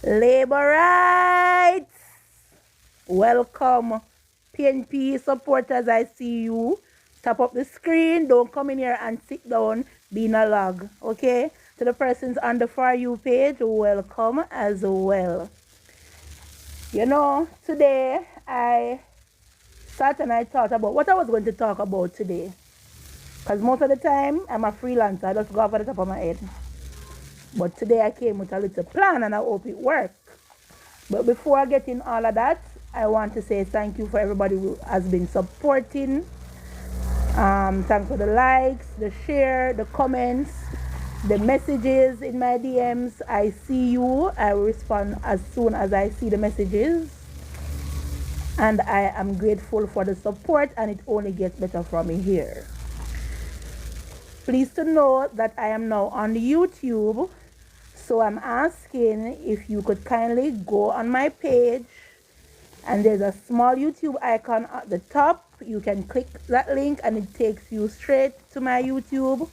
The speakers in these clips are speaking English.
Labor rights. Welcome, PNP supporters. I see you. Tap up the screen. Don't come in here and sit down being a log. Okay? To the persons on the For You page, welcome as well. You know, today I sat and I thought about what I was going to talk about today. Because most of the time, I'm a freelancer. I just go off at the top of my head. But today I came with a little plan and I hope it works. But before I get in all of that, I want to say thank you for everybody who has been supporting. Thanks for the likes, the share, the comments, the messages in my DMs. I see you. I will respond as soon as I see the messages. And I am grateful for the support, and it only gets better from here. Please to know that I am now on YouTube. So I'm asking if you could kindly go on my page, and there's a small YouTube icon at the top. You can click that link and it takes you straight to my YouTube,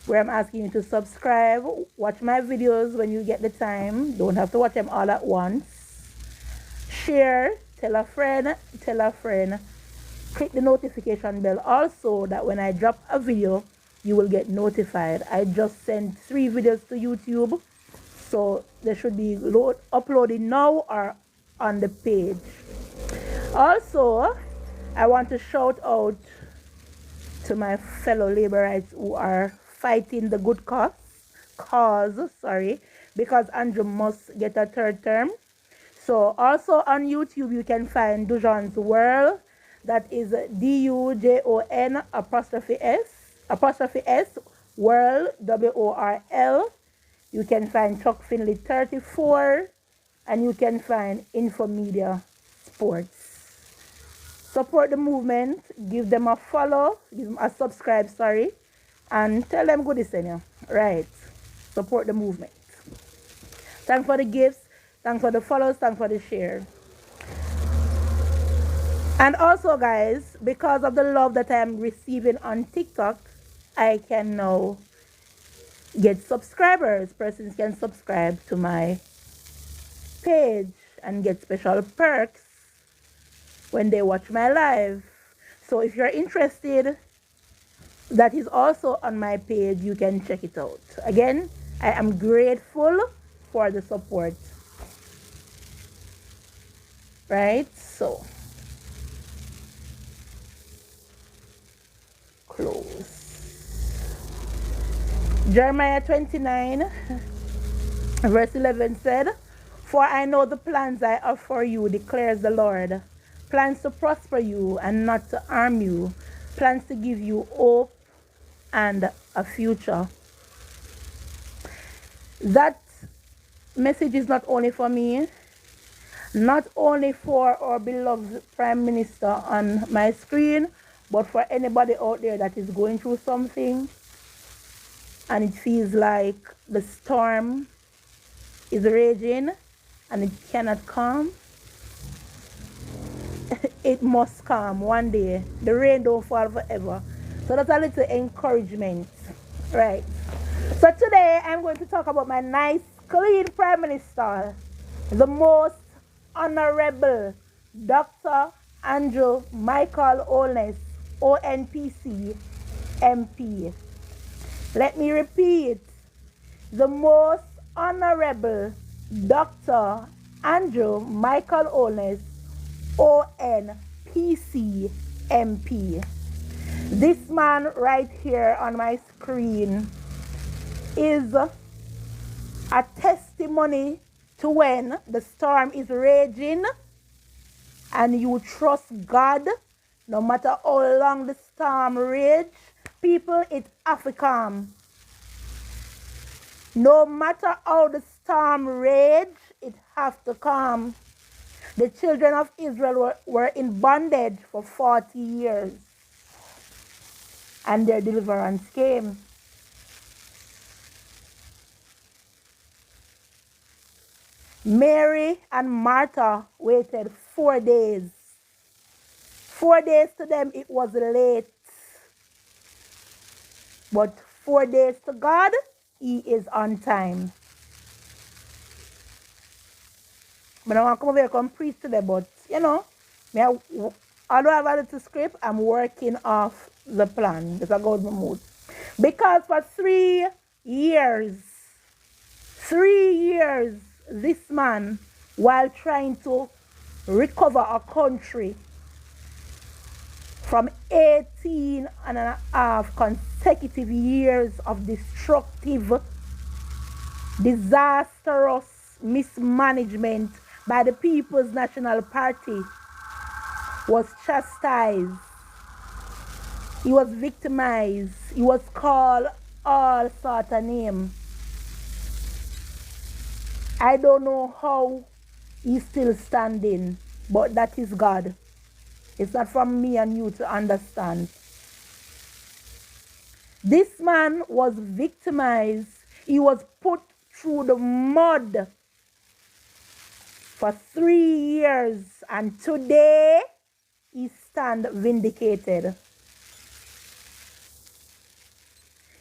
where I'm asking you to subscribe, watch my videos when you get the time. Don't have to watch them all at once. Share, tell a friend, click the notification bell also, that when I drop a video, you will get notified. I just sent 3 videos to YouTube, so they should be uploaded now or on the page. Also, I want to shout out to my fellow laborites who are fighting the good cause, because Andrew must get a 3rd term. So also on YouTube, you can find Dujon's World. That is DUJON ''S World, WORL. You can find Chuck Finley 34, and you can find Infomedia Sports. Support the movement, give them a follow, give them a subscribe, and tell them good listening. Right. Support the movement. Thanks for the gifts, thanks for the follows, thanks for the share. And also, guys, because of the love that I am receiving on TikTok, I can now get subscribers. Persons can subscribe to my page and get special perks when they watch my live. So if you're interested, that is also on my page. You can check it out. Again, I am grateful for the support. Right? So, close. Jeremiah 29, verse 11 said, "For I know the plans I have for you, declares the Lord. Plans to prosper you and not to harm you. Plans to give you hope and a future." That message is not only for me, not only for our beloved Prime Minister on my screen, but for anybody out there that is going through something and it feels like the storm is raging and it cannot calm. It must calm one day. The rain don't fall forever. So that's a little encouragement. Right. So today I'm going to talk about my nice, clean Prime Minister, the most Honorable Dr. Andrew Michael HOLNESS, ONPC, MP. Let me repeat. The most Honorable Dr. Andrew Michael HOLNESS, ONPC, MP. This man right here on my screen is a testimony to when the storm is raging and you trust God, no matter how long the storm rage, people, it have to calm. No matter how the storm rage, it have to calm. The children of Israel were in bondage for 40 years, and their deliverance came. Mary and Martha waited 4 days. 4 days to them, it was late. But 4 days to God, He is on time. I don't want to come over here come preach today, but you know, although I have a little script, I'm working off the plan. It's a good mood. Because for 3 years, this man, while trying to recover a country from 18 and a half consecutive years of destructive, disastrous mismanagement by the People's National Party, was chastised. He was victimized. He was called all sorts of names. I don't know how he's still standing, but that is God. It's not from me and you to understand. This man was victimized. He was put through the mud for 3 years, and today he stands vindicated.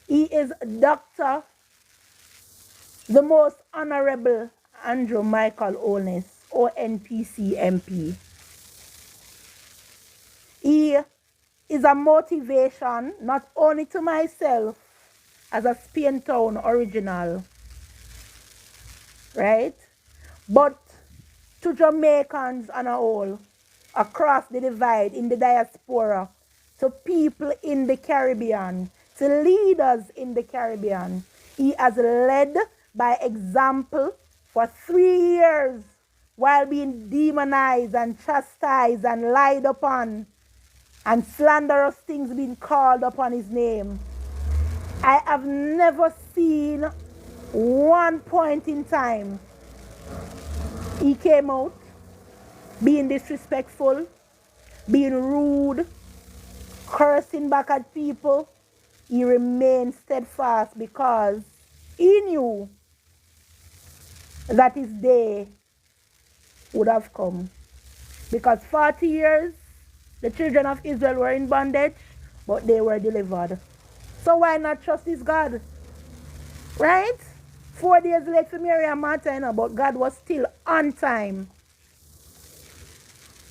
He is Dr. the Most Honorable Andrew Michael HOLNESS, ONPC MP. He is a motivation not only to myself as a Spain Town original, right, but to Jamaicans on a whole, across the divide, in the diaspora, to people in the Caribbean, to leaders in the Caribbean. He has led by example for 3 years while being demonized and chastised and lied upon and slanderous things being called upon his name. I have never seen one point in time he came out being disrespectful, being rude, cursing back at people. He remained steadfast because he knew that his day would have come. Because 40 years, the children of Israel were in bondage, but they were delivered. So why not trust this God? Right? 4 days late for Mary and Martha, but God was still on time.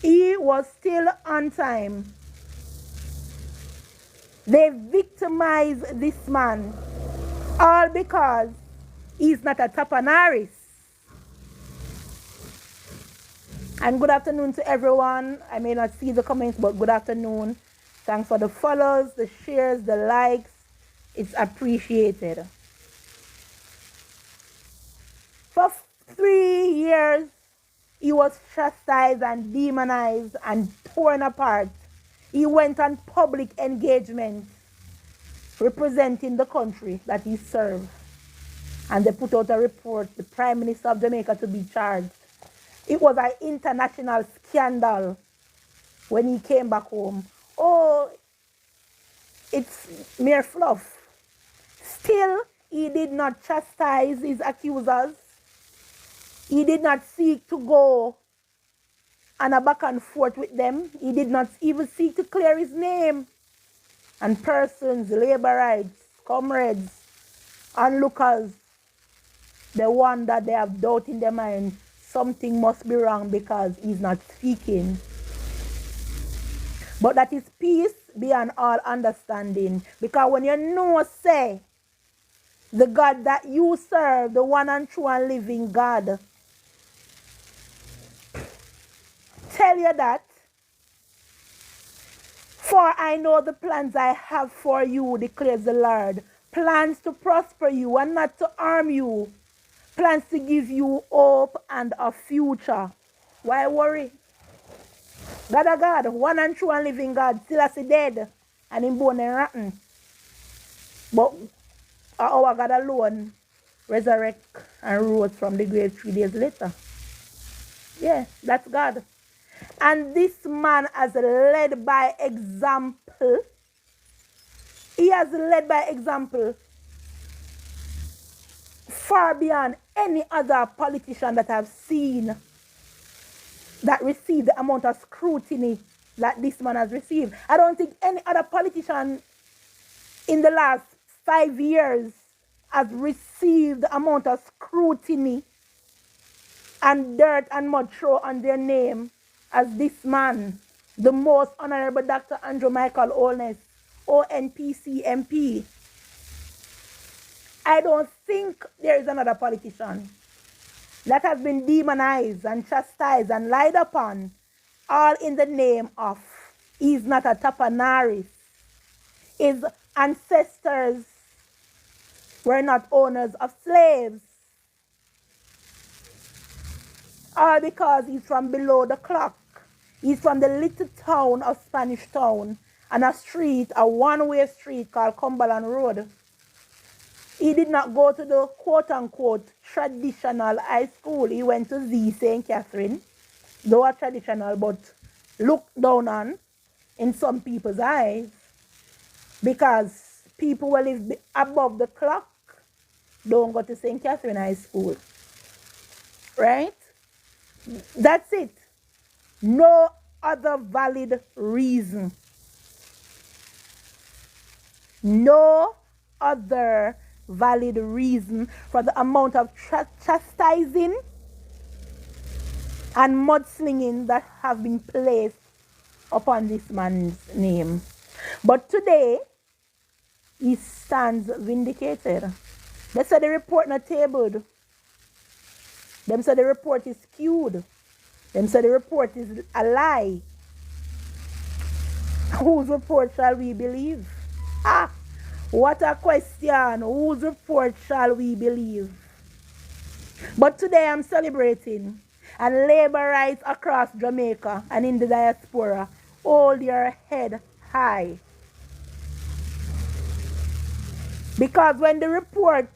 He was still on time. They victimized this man, all because he's not a Tapanaris. And good afternoon to everyone. I may not see the comments, but good afternoon. Thanks for the follows, the shares, the likes. It's appreciated. For 3 years, he was chastised and demonized and torn apart. He went on public engagement representing the country that he served. And they put out a report, the Prime Minister of Jamaica to be charged. It was an international scandal when he came back home. Oh, it's mere fluff. Still, he did not chastise his accusers. He did not seek to go on a back and forth with them. He did not even seek to clear his name. And persons, labor rights, comrades, onlookers, they wonder, they have doubt in their mind. Something must be wrong because he's not speaking. But that is peace beyond all understanding. Because when you know, say, the God that you serve, the one and true and living God, tell you that, for I know the plans I have for you, declares the Lord. Plans to prosper you and not to harm you. Plans to give you hope and a future. Why worry? God, one and true and living God, still as he dead and him born and rotten. But our God alone resurrect and rose from the grave 3 days later. Yeah, that's God. And this man has led by example. He has led by example far beyond any other politician that I've seen that received the amount of scrutiny that this man has received. I don't think any other politician in the last 5 years has received the amount of scrutiny and dirt and mud throw on their name as this man, the most honorable Dr. Andrew Michael Holness, ONPC MP. I don't think there is another politician that has been demonized and chastised and lied upon, all in the name of he's not a Tapanaris. His ancestors were not owners of slaves. All because he's from below the clock. He's from the little town of Spanish Town, and a one-way street called Cumberland Road. He did not go to the quote-unquote traditional high school. He went to Z St. Catherine. They were traditional, but looked down on in some people's eyes, because people who live above the clock don't go to St. Catherine High School. Right? That's it. No other valid reason. No other valid reason for the amount of chastising and mudslinging that have been placed upon this man's name. But today, he stands vindicated. They said the report not tabled. Them said the report is skewed. Them said the report is a lie. Whose report shall we believe? Ah, what a question. Whose report shall we believe? But today I'm celebrating, and labor rights across Jamaica and in the diaspora, hold your head high. Because when the report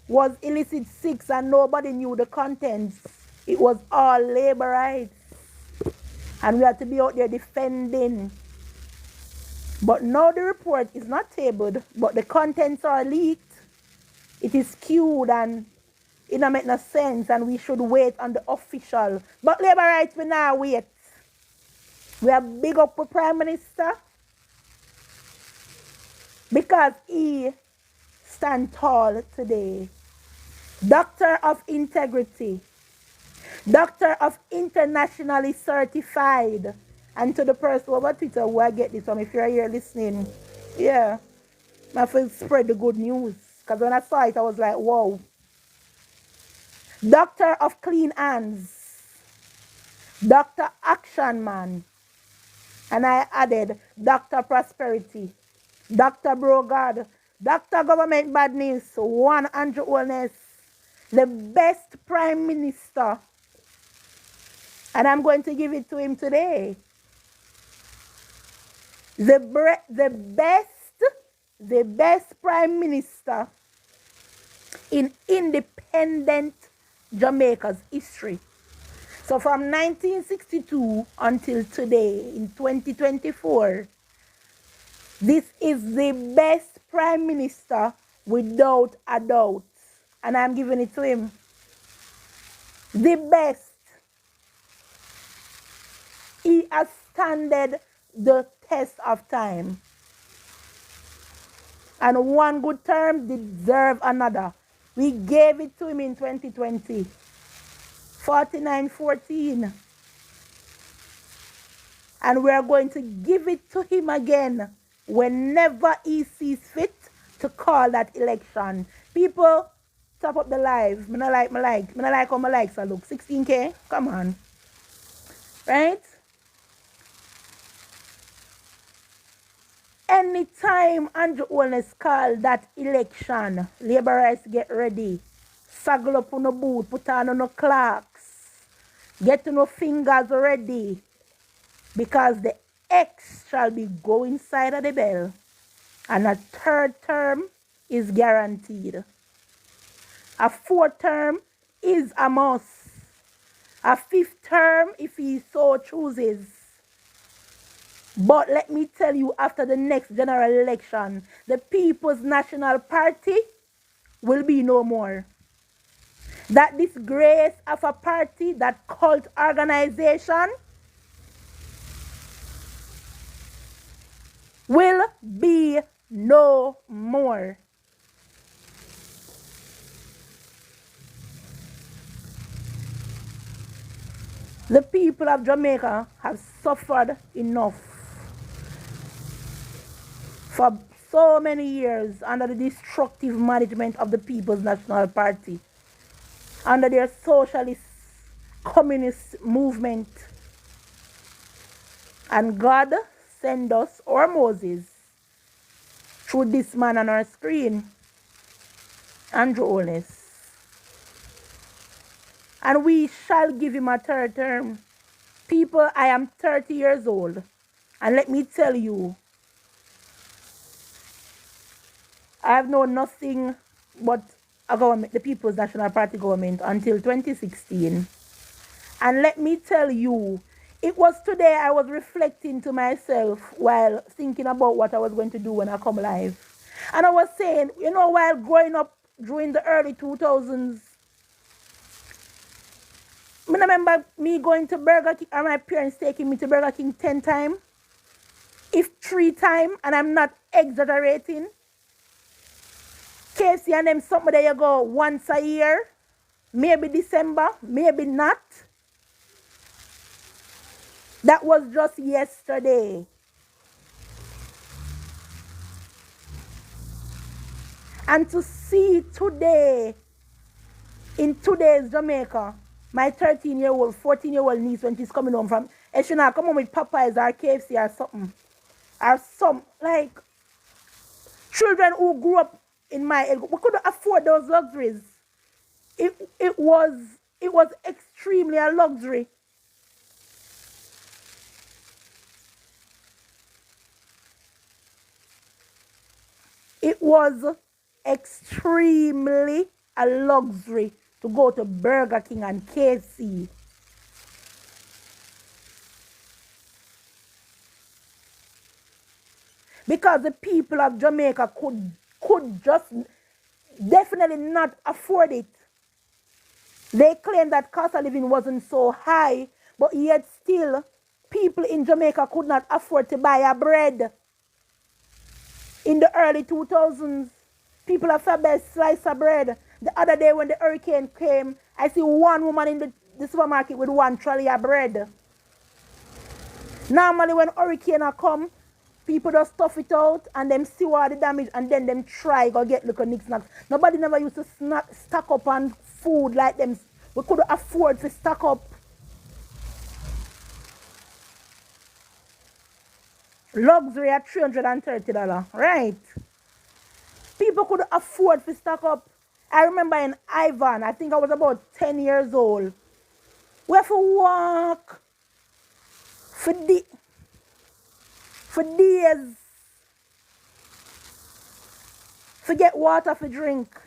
was illicit 6 and nobody knew the contents, it was all labor rights. And we had to be out there defending. But now the report is not tabled, but the contents are leaked. It is skewed and it don't make no sense, and we should wait on the official. But labor rights, we now wait. We are big up for Prime Minister, because he stand tall today. Doctor of integrity. Doctor of internationally certified. And to the person over Twitter who I get this from, if you're here listening, yeah, I feel spread the good news. Because when I saw it, I was like, whoa. Doctor of clean hands. Doctor Action Man. And I added Doctor Prosperity. Dr. Brogard. Dr. Government Badness. One Andrew Holness. The best Prime Minister. And I'm going to give it to him today. The best Prime Minister in independent Jamaica's history. So from 1962 until today, in 2024, this is the best Prime Minister without a doubt. And I'm giving it to him. The best. He has standed the test of time. And one good term deserves another. We gave it to him in 2020. 49-14. And we are going to give it to him again whenever he sees fit to call that election. People, top up the live. I don't like my likes. I don't like how my likes are look. 16K? Come on. Right? Anytime Andrew Holness call that election, laborers get ready. Saddle up on the boot, put on the clocks. Get on your fingers ready. Because the X shall be go inside of the bell. And a third term is guaranteed. A fourth term is a must. A fifth term if he so chooses. But let me tell you, after the next general election, the People's National Party will be no more. That disgrace of a party, that cult organization, will be no more. The people of Jamaica have suffered enough for so many years under the destructive management of the People's National Party, under their socialist communist movement. And God sent us, or Moses, through this man on our screen, Andrew Holness. And we shall give him a third term. People, I am 30 years old. And let me tell you, I have known nothing but a government, the People's National Party government, until 2016. And let me tell you, it was today I was reflecting to myself while thinking about what I was going to do when I come live. And I was saying, you know, while growing up during the early 2000s, I remember me going to Burger King, or my parents taking me to Burger King 10 times, if 3 times, and I'm not exaggerating. KFC and them, something there you go once a year, maybe December, maybe not. That was just yesterday. And to see today, in today's Jamaica, my 13-year-old, 14-year-old niece, when she's coming home from, and she not come home with Popeyes or KFC or something, or some, like, children who grew up in my age, we couldn't afford those luxuries. It was extremely a luxury. It was extremely a luxury to go to Burger King and KFC. Because the people of Jamaica could just definitely not afford it. They claimed that cost of living wasn't so high, but yet still, people in Jamaica could not afford to buy a bread. In the early 2000s, people afford to buy a slice of bread. The other day when the hurricane came, I see one woman in the supermarket with 1 trolley of bread. Normally when hurricane come, people just stuff it out and them see all the damage and then them try go get little knickknacks. Nobody never used to stock up on food like them. We couldn't afford to stock up. Luxury at $330, right? People couldn't afford to stock up. I remember in Ivan, I think I was about 10 years old. We have to walk for days to get water for drink.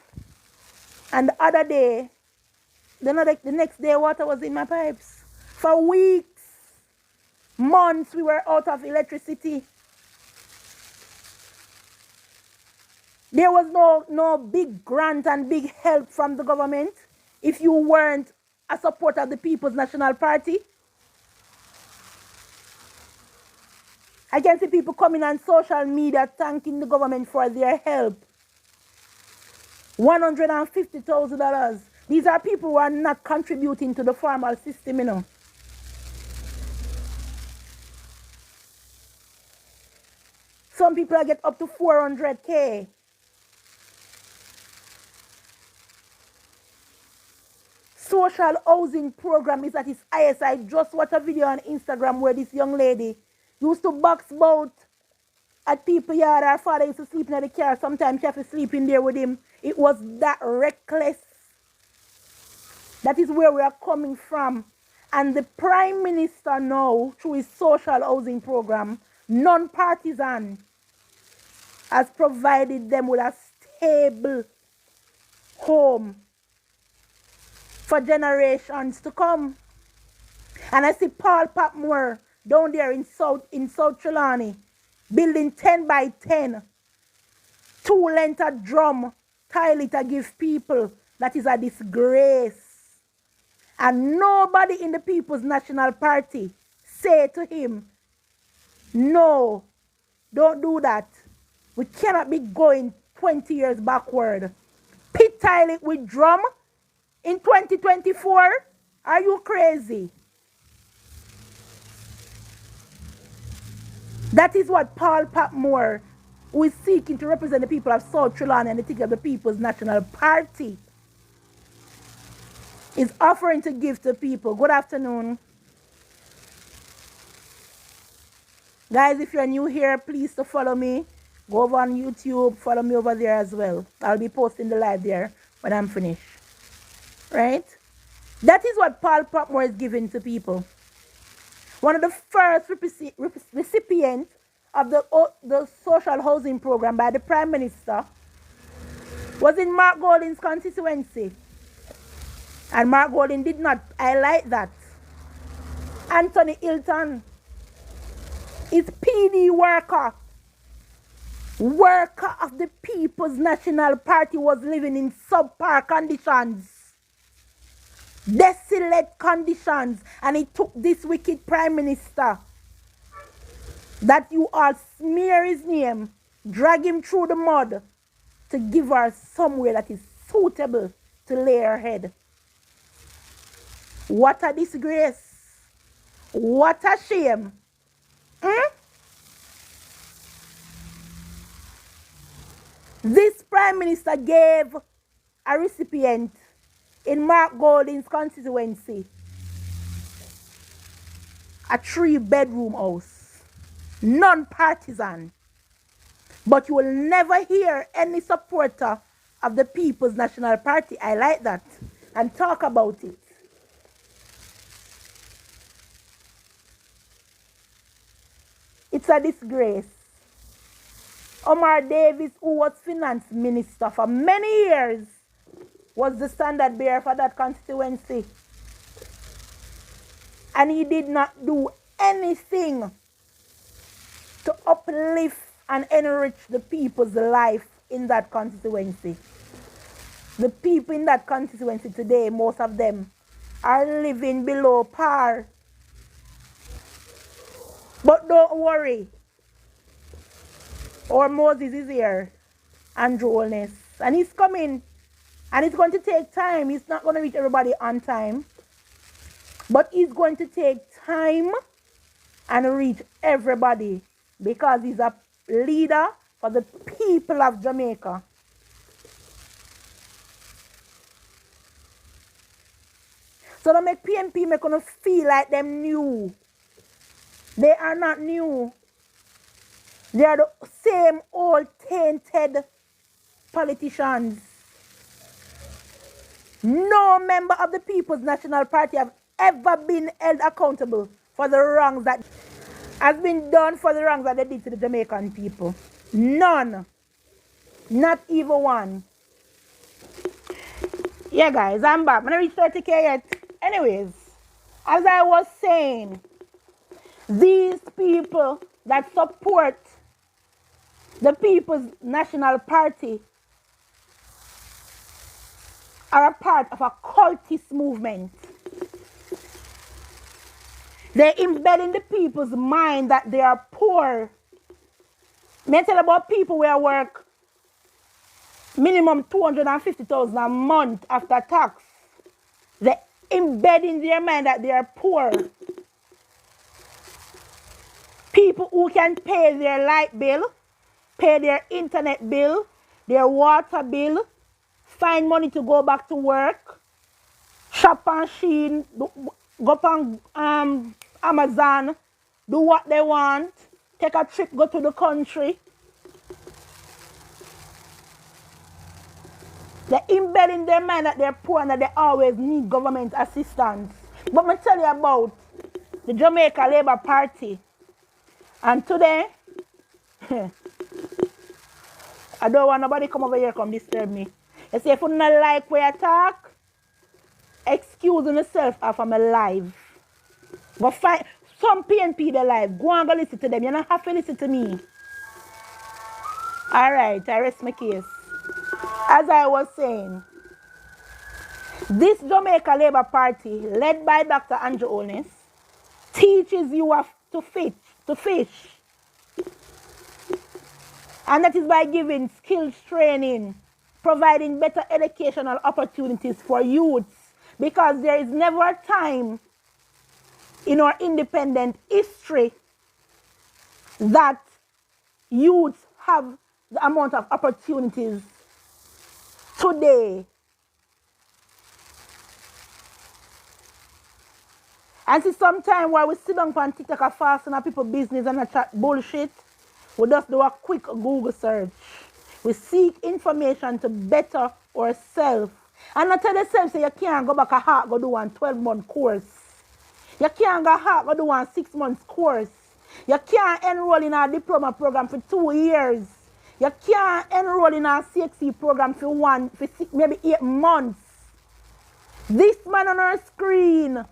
And the other day, the next day, water was in my pipes. For weeks, months, we were out of electricity. There was no big grant and big help from the government if you weren't a supporter of the People's National Party. I can see people coming on social media thanking the government for their help. $150,000. These are people who are not contributing to the formal system, you know. Some people get up to 400K. Social housing program is at its highest. I just watched a video on Instagram where this young lady used to box boat at people's yard. Her father used to sleep in the car. Sometimes she have to sleep in there with him. It was that reckless. That is where we are coming from. And the Prime Minister now, through his social housing program, non-partisan, has provided them with a stable home for generations to come. And I see Paul Patmore down there in South Trelawney, building 10 by 10, 2-length of drum, tile to give people. That is a disgrace. And nobody in the People's National Party say to him, no, don't do that. We cannot be going 20 years backward. Pit tile it with drum in 2024? Are you crazy? That is what Paul Patmore, who is seeking to represent the people of South Trelawney and the ticket of the People's National Party, is offering to give to people. Good afternoon. Guys, if you're new here, please to follow me. Go over on YouTube, follow me over there as well. I'll be posting the live there when I'm finished. Right? That is what Paul Patmore is giving to people. One of the first recipients of the social housing program by the Prime Minister was in Mark Golding's constituency. And Mark Golding did not highlight that. Anthony Hilton is PD worker of the People's National Party, was living in subpar conditions, desolate conditions, and he took this wicked Prime Minister that you all smear his name, drag him through the mud to give her somewhere that is suitable to lay her head. What a disgrace. What a shame. This Prime Minister gave a recipient in Mark Golding's constituency a 3-bedroom house, non-partisan. But you will never hear any supporter of the People's National Party, I like that, and talk about it. It's a disgrace. Omar Davis, who was finance minister for many years, was the standard bearer for that constituency. And he did not do anything to uplift and enrich the people's life in that constituency. The people in that constituency today, most of them, are living below par. But don't worry. Our Moses is here, Andrew HOLNESS, and he's coming. And it's going to take time. He's not going to reach everybody on time. But he's going to take time and reach everybody because he's a leader for the people of Jamaica. So don't make PNP make us feel like them new. They are not new. They are the same old tainted politicians. No member of the People's National Party have ever been held accountable for the wrongs that has been done for the wrongs that they did to the Jamaican people. None. Not even one. Yeah, guys, I'm back. I'm going to reach 30K yet. Anyways, as I was saying, these people that support the People's National Party are a part of a cultist movement. They embed in the people's mind that they are poor. Me tell about people where work minimum 250,000 a month after tax. They embed in their mind that they are poor. People who can pay their light bill, pay their internet bill, their water bill, find money to go back to work, shop on Shein, go on Amazon, do what they want, take a trip, go to the country. They embed in their mind that they're poor and that they always need government assistance. But me tell you about the Jamaica Labour Party. And today, I don't want nobody come over here come disturb me. They say if you don't like where I talk, excuse yourself off of my live. But find some PNP they live. Go and go listen to them. You don't have to listen to me. Alright, I rest my case. As I was saying, this Jamaica Labour Party, led by Dr. Andrew HOLNESS, teaches you to fish. And that is by giving skills training, providing better educational opportunities for youths. Because there is never a time in our independent history that youths have the amount of opportunities today. And see, sometimes while we sit down and TikTok a fast on people business and a chat bullshit, we just do a quick Google search. We seek information to better ourselves. And I tell yourself, say you can't go back a heart, go do one 12-month course. You can't go heart, go do one 6-month course. You can't enroll in a diploma program for 2 years. You can't enroll in a CXC program for 6, maybe 8 months. This man on our screen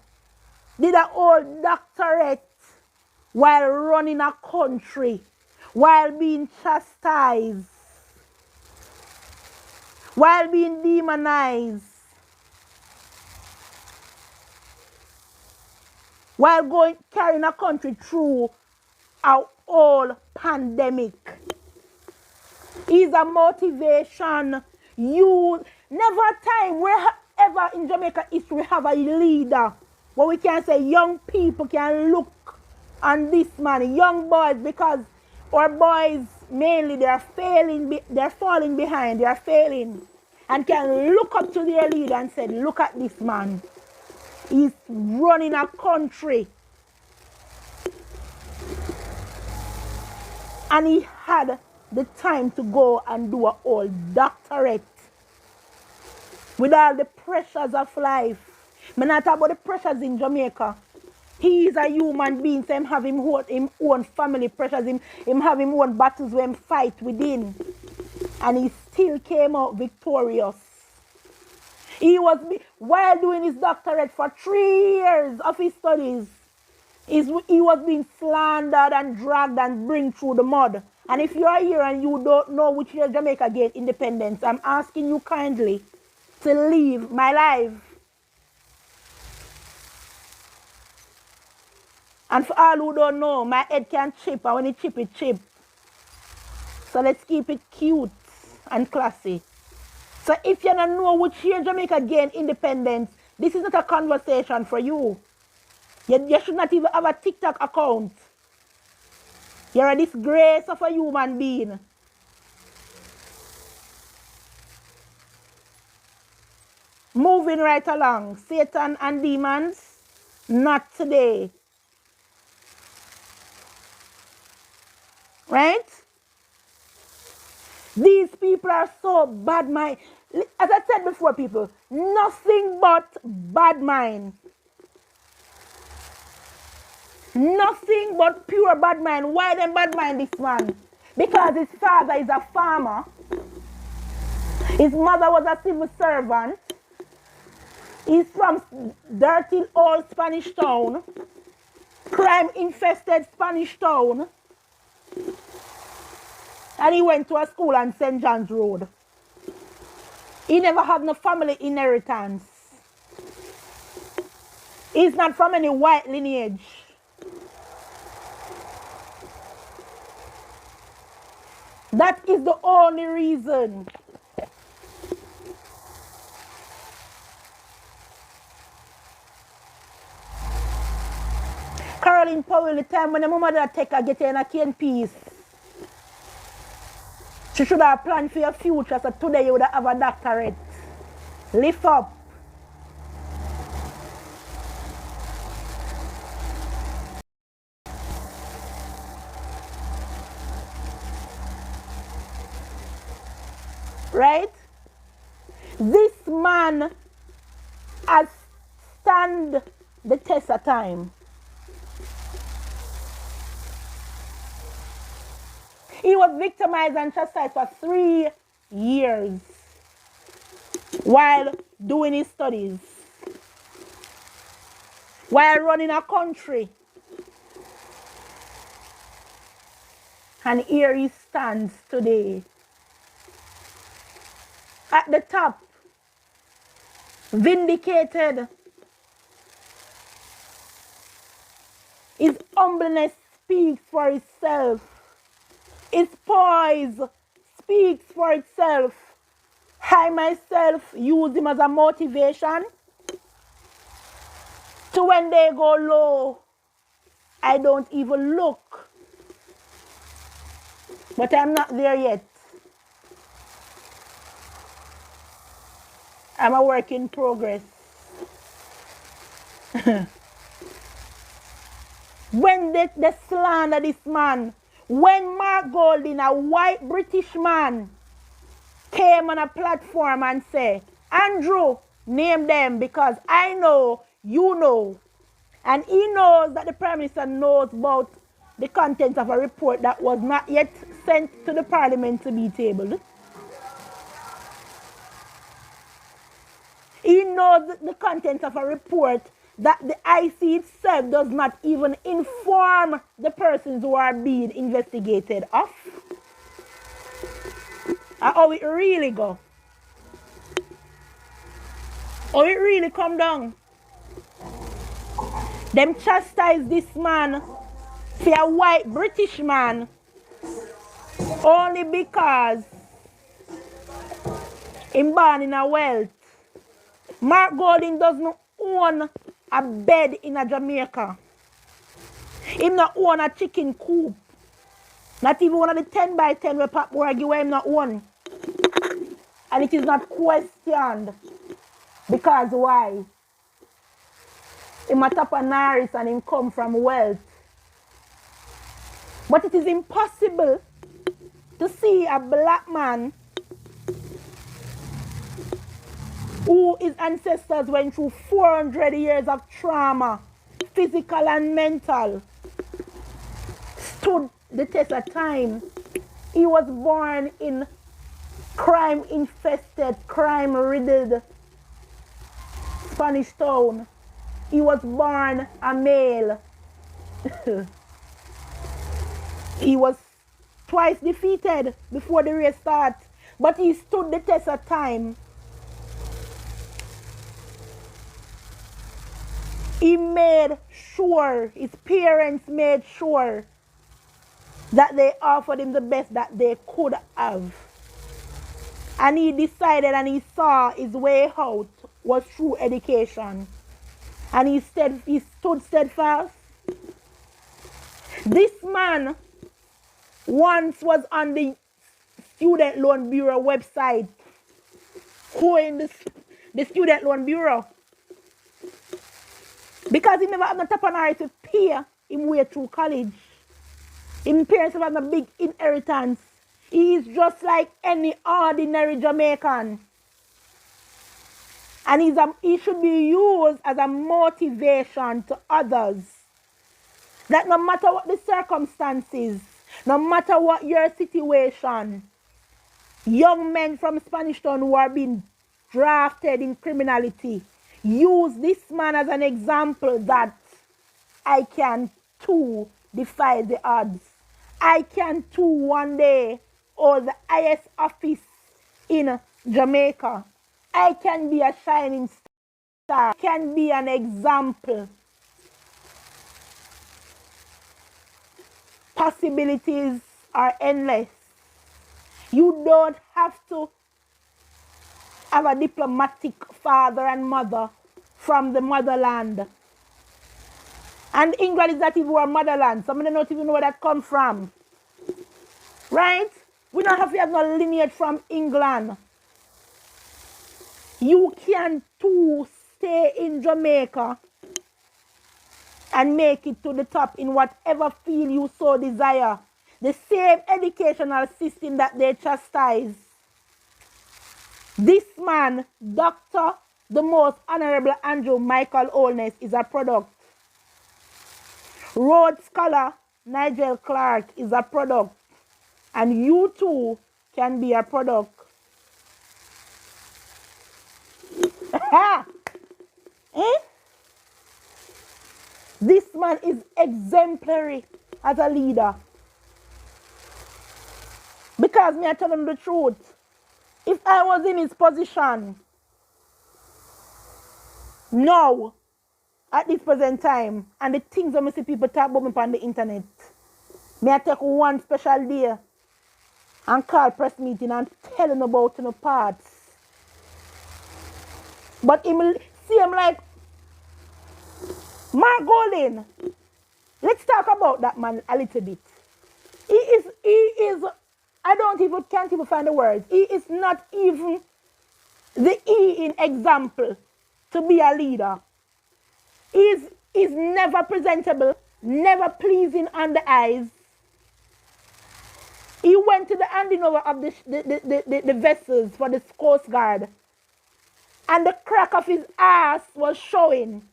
did a whole doctorate while running a country, while being chastised, while being demonized, while carrying a country through a whole pandemic. Is a motivation. You never time wherever in Jamaica history we have a leader where we can say young people can look on this man, young boys, because our boys mainly they are failing, they're falling behind, they are failing, and can look up to their leader and say, look at this man. He's running a country. And he had the time to go and do a whole doctorate with all the pressures of life. I'm not talking about the pressures in Jamaica. He is a human being, so him have him own family pressures, him have him own battles where him fight within. And he still came out victorious. He was, while doing his doctorate for 3 years of his studies, he was being slandered and dragged and bring through the mud. And if you are here and you don't know which year Jamaica gained independence, I'm asking you kindly to leave my life. And for all who don't know, my head can chip, and when it chip, it chip. So let's keep it cute and classy. So if you don't know which year Jamaica gained independence, this is not a conversation for you. You should not even have a TikTok account. You're a disgrace of a human being. Moving right along. Satan and demons, not today. Right? These people are so bad mind. As I said before, people, nothing but bad mind. Nothing but pure bad mind. Why them bad mind this man? Because his father is a farmer. His mother was a civil servant. He's from dirty old Spanish town. Crime-infested Spanish town. And he went to a school on St. John's Road. He never had no family inheritance. He's not from any white lineage. That is the only reason. Caroline Powell, the time when the mother take her get in a cane piece, she should have planned for your future, so today you would have a doctorate. Lift up. Right? This man has stand the test of time. He was victimized and chastised for 3 years while doing his studies, while running a country. And here he stands today. At the top, vindicated. His humbleness speaks for itself. His poise speaks for itself. I myself use him as a motivation to when they go low, I don't even look. But I'm not there yet. I'm a work in progress. When they slander this man, when Mark Golding, a white British man, came on a platform and said, Andrew, name them because I know, you know. And he knows that the Prime Minister knows about the contents of a report that was not yet sent to the Parliament to be tabled. He knows the contents of a report that the IC itself does not even inform the persons who are being investigated of. How it really go. How it really come down. Them chastise this man for a white British man only because he's born in a wealth. Mark Golding does not own a bed in a Jamaica. He not own a chicken coop. Not even one of the 10 by 10 where Pap Borgi where him not own. And it is not questioned. Because why? Him a Tapanaris and him come from wealth. But it is impossible to see a black man who his ancestors went through 400 years of trauma, physical and mental, stood the test of time. He was born in crime-infested, crime-riddled Spanish town. He was born a male. He was twice defeated before the race started, but he stood the test of time. He made sure, his parents made sure that they offered him the best that they could have. And he decided and he saw his way out was through education. And he stood steadfast. This man once was on the Student Loan Bureau website, going the Student Loan Bureau. Because he never had no tapanari to pay him way through college. His parents have had a big inheritance. He is just like any ordinary Jamaican. And he should be used as a motivation to others. That no matter what the circumstances, no matter what your situation, young men from Spanish Town who are being drafted in criminality, use this man as an example that I can too defy the odds. I can too one day hold the highest office in Jamaica. I can be a shining star. I can be an example. Possibilities are endless. You don't have to have a diplomatic father and mother from the motherland. And England is not even our motherland. Some of them don't even know where that comes from. Right? We don't have to have no lineage from England. You can too stay in Jamaica and make it to the top in whatever field you so desire. The same educational system that they chastise. This man, Dr. the Most Honorable Andrew Michael HOLNESS, is a product. Rhodes Scholar Nigel Clark is a product. And you too can be a product. Eh? This man is exemplary as a leader. Because me I tell him the truth. If I was in his position, now, at this present time, and the things that I see people talk about me on the internet, me I take one special day and call press meeting and tell him about the parts. But him see him like, Mark Golding, let's talk about that man a little bit. He is can't even find the words. He is not even the E in example to be a leader. Is never presentable, never pleasing on the eyes. He went to the handing over of the vessels for the Coast Guard. And the crack of his ass was showing.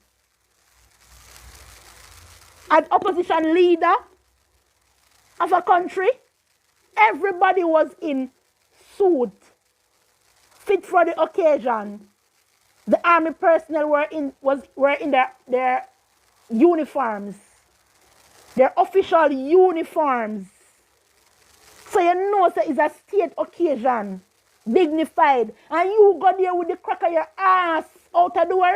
As opposition leader of a country, everybody was in suit, fit for the occasion. The army personnel were in their uniforms, their official uniforms. So you know that it's a state occasion, dignified. And you go there with the crack of your ass out the door,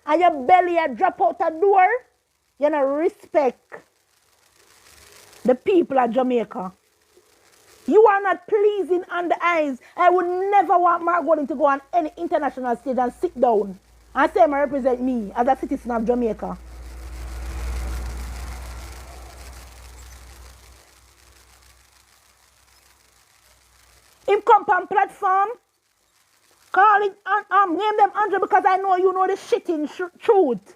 and your belly a drop out the door. You know, respect the people of Jamaica. You are not pleasing on the eyes. I would never want Mark Gordon to go on any international stage and sit down and say, I represent me as a citizen of Jamaica. Him come on platform, call it, name them Andre because I know you know the shitting truth.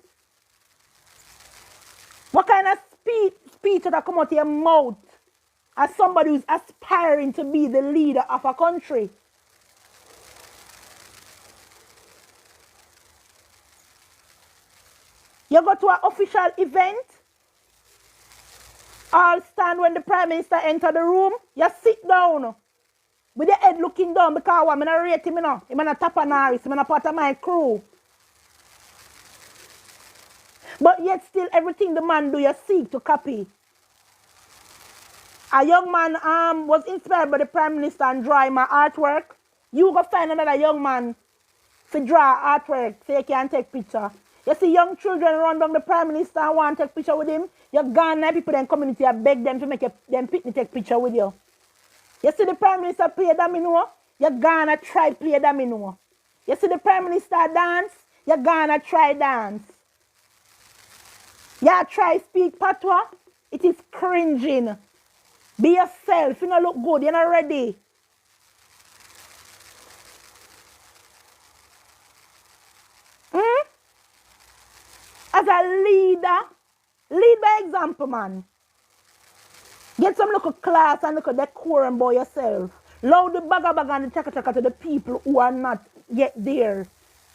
What kind of speech that come out of your mouth as somebody who's aspiring to be the leader of a country? You go to an official event, all stand when the Prime Minister enter the room, you sit down with your head looking down because I'm not rate him, I'm not top of Norris, I'm not part of my crew. But yet still everything the man do you seek to copy. A young man was inspired by the Prime Minister and draw my artwork. You go find another young man to draw artwork so you can take picture. You see young children run down the Prime Minister and want to take picture with him. You gone and people in the community and beg them to make them take picture with you. You see the Prime Minister play domino, you gone and try play domino. You see the Prime Minister dance, you gone and try dance. You try speak patois, it is cringing. Be yourself, you don't look good, you're not ready. As a leader, lead by example, man. Get some local class and look at decorum by yourself. Allow the baga and the chaka to the people who are not yet there.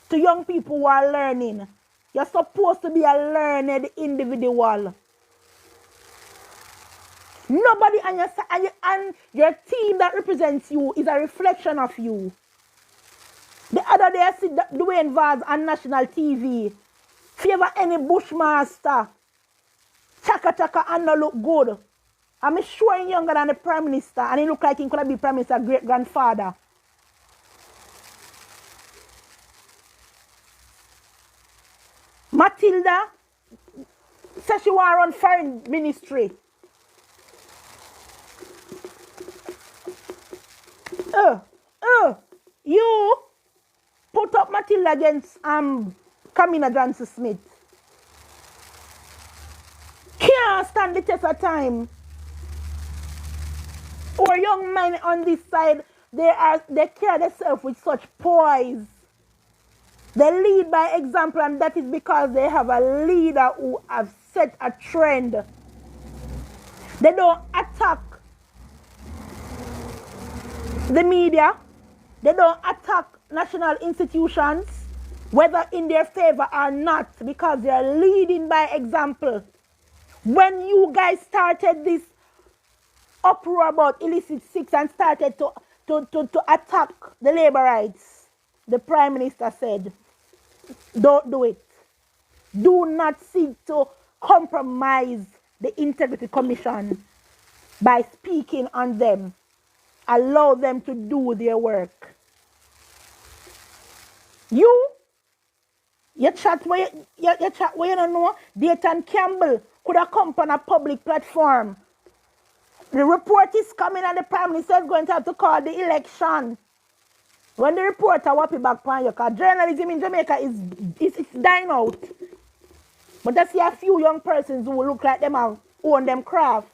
To young people who are learning. You're supposed to be a learned individual. Nobody on your side and your team that represents you is a reflection of you. The other day I see Dwayne Vaz on national TV. Favor any bushmaster. Chaka and no look good. I'm sure he's younger than the Prime Minister and he look like he could be Prime Minister's great-grandfather. Matilda says she want to run foreign ministry. You put up Matilda against Kamina Johnson Smith. Can't stand the test of time. Our young men on this side, they carry themselves with such poise. They lead by example, and that is because they have a leader who has set a trend. They don't attack the media. They don't attack national institutions, whether in their favor or not, because they are leading by example. When you guys started this uproar about illicit sex and started to attack the labor rights, the Prime Minister said, don't do it. Do not seek to compromise the Integrity Commission by speaking on them. Allow them to do their work. You chat where you don't know, Dayton Campbell could have come on a public platform. The report is coming and the Prime Minister is going to have to call the election. When the reporter whop it back on you, because journalism in Jamaica is dying out. But I see a few young persons who look like them and own them craft.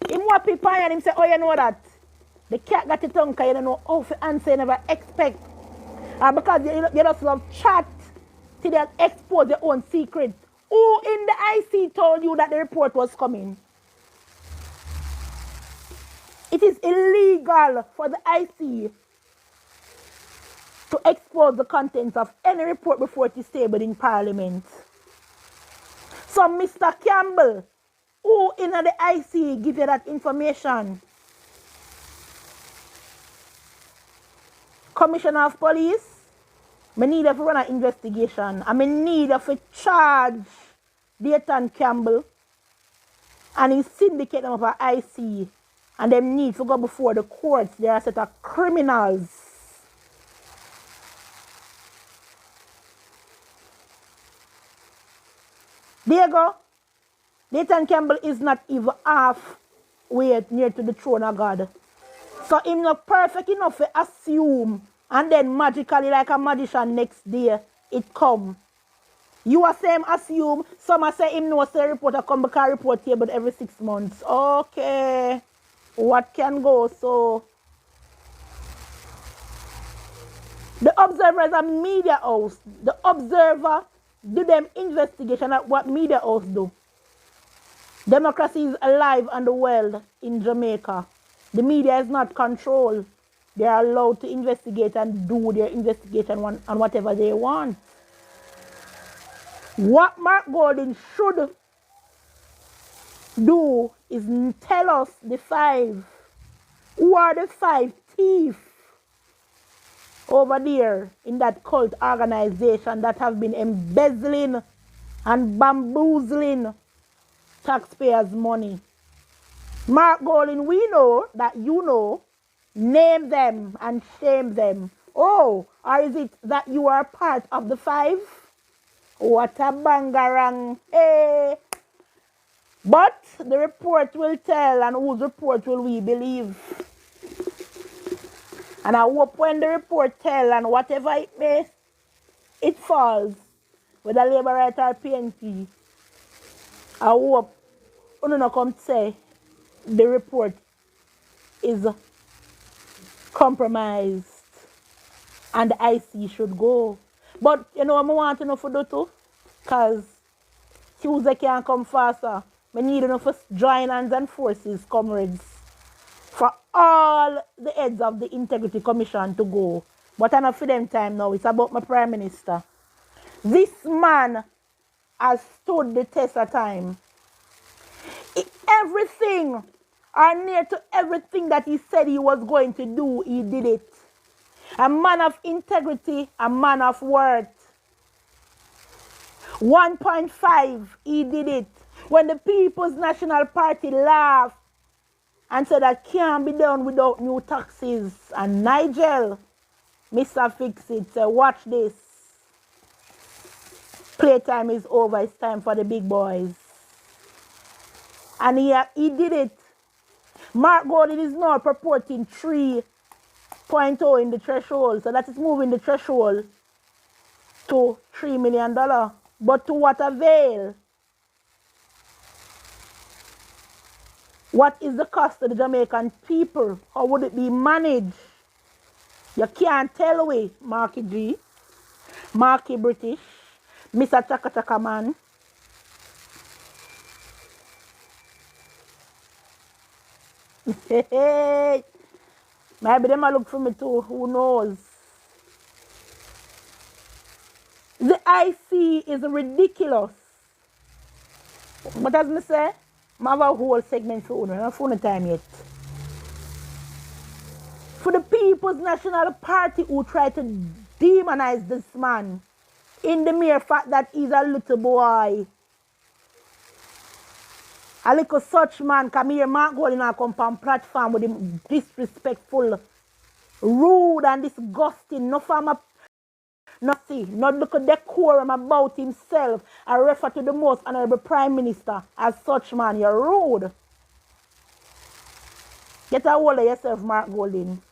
Him whop it on you and him say, oh, you know that? The cat got your tongue because you don't know how to answer, you never expect. Or because you just love chat till they expose your own secret. Who in the IC told you that the report was coming? It is illegal for the IC to expose the contents of any report before it is tabled in Parliament. So, Mr. Campbell, who in the IC give you that information? Commissioner of Police, I need to run an investigation. I need to charge Dayton Campbell and his syndicate of an IC. And them need to go before the courts. They are a set of criminals. There you go. Dayton Campbell is not even halfway near to the throne of God. So him not perfect enough to assume and then magically like a magician next day it come. You are saying assume, some are say him know say reporter come because report table every 6 months. Okay. What can go so? The Observer is a media house. The Observer do them investigation at what media house do. Democracy is alive and well in Jamaica. The media is not controlled. They are allowed to investigate and do their investigation on whatever they want. What Mark Golding should do is tell us the 5. Who are the 5 thieves over there in that cult organization that have been embezzling and bamboozling taxpayers' money? Mark Golding, we know that you know. Name them and shame them. Oh, or is it that you are part of the 5? What a bangarang. Hey. But the report will tell, and whose report will we believe? And I hope when the report tell and whatever it may, it falls, whether Labour Right or PNP, I hope you not come say the report is compromised and the IC should go. But you know what I want to know for do too? Because Tuesday can come faster. I need enough for join hands and forces, comrades, for all the heads of the Integrity Commission to go. But enough for them time now. It's about my Prime Minister. This man has stood the test of time. Everything, or near to everything that he said he was going to do, he did it. A man of integrity, a man of worth. 1.5, he did it. When the People's National Party laughed and said that can't be done without new taxes. And Nigel, Mr. Fix-It, said, watch this. Playtime is over. It's time for the big boys. And he did it. Mark Gordon is now purporting 3.0 in the threshold. So that is moving the threshold to $3 million. But to what avail? What is the cost to the Jamaican people? How would it be managed? You can't tell away, Marky G, Marky British, Mr. Chaka Chaka Man. Maybe they might look for me too, who knows? The IC is ridiculous. But as I say, I have a whole segment for you. I'm not for the time yet. For the People's National Party who try to demonize this man in the mere fact that he's a little boy. A little such man come here, Mark Golding and come on platform with him disrespectful, rude and disgusting. No farmer, nothing. Not look at decorum about himself. I refer to the most honorable Prime Minister as such man. You're rude. Get a hold of yourself, Mark Golding.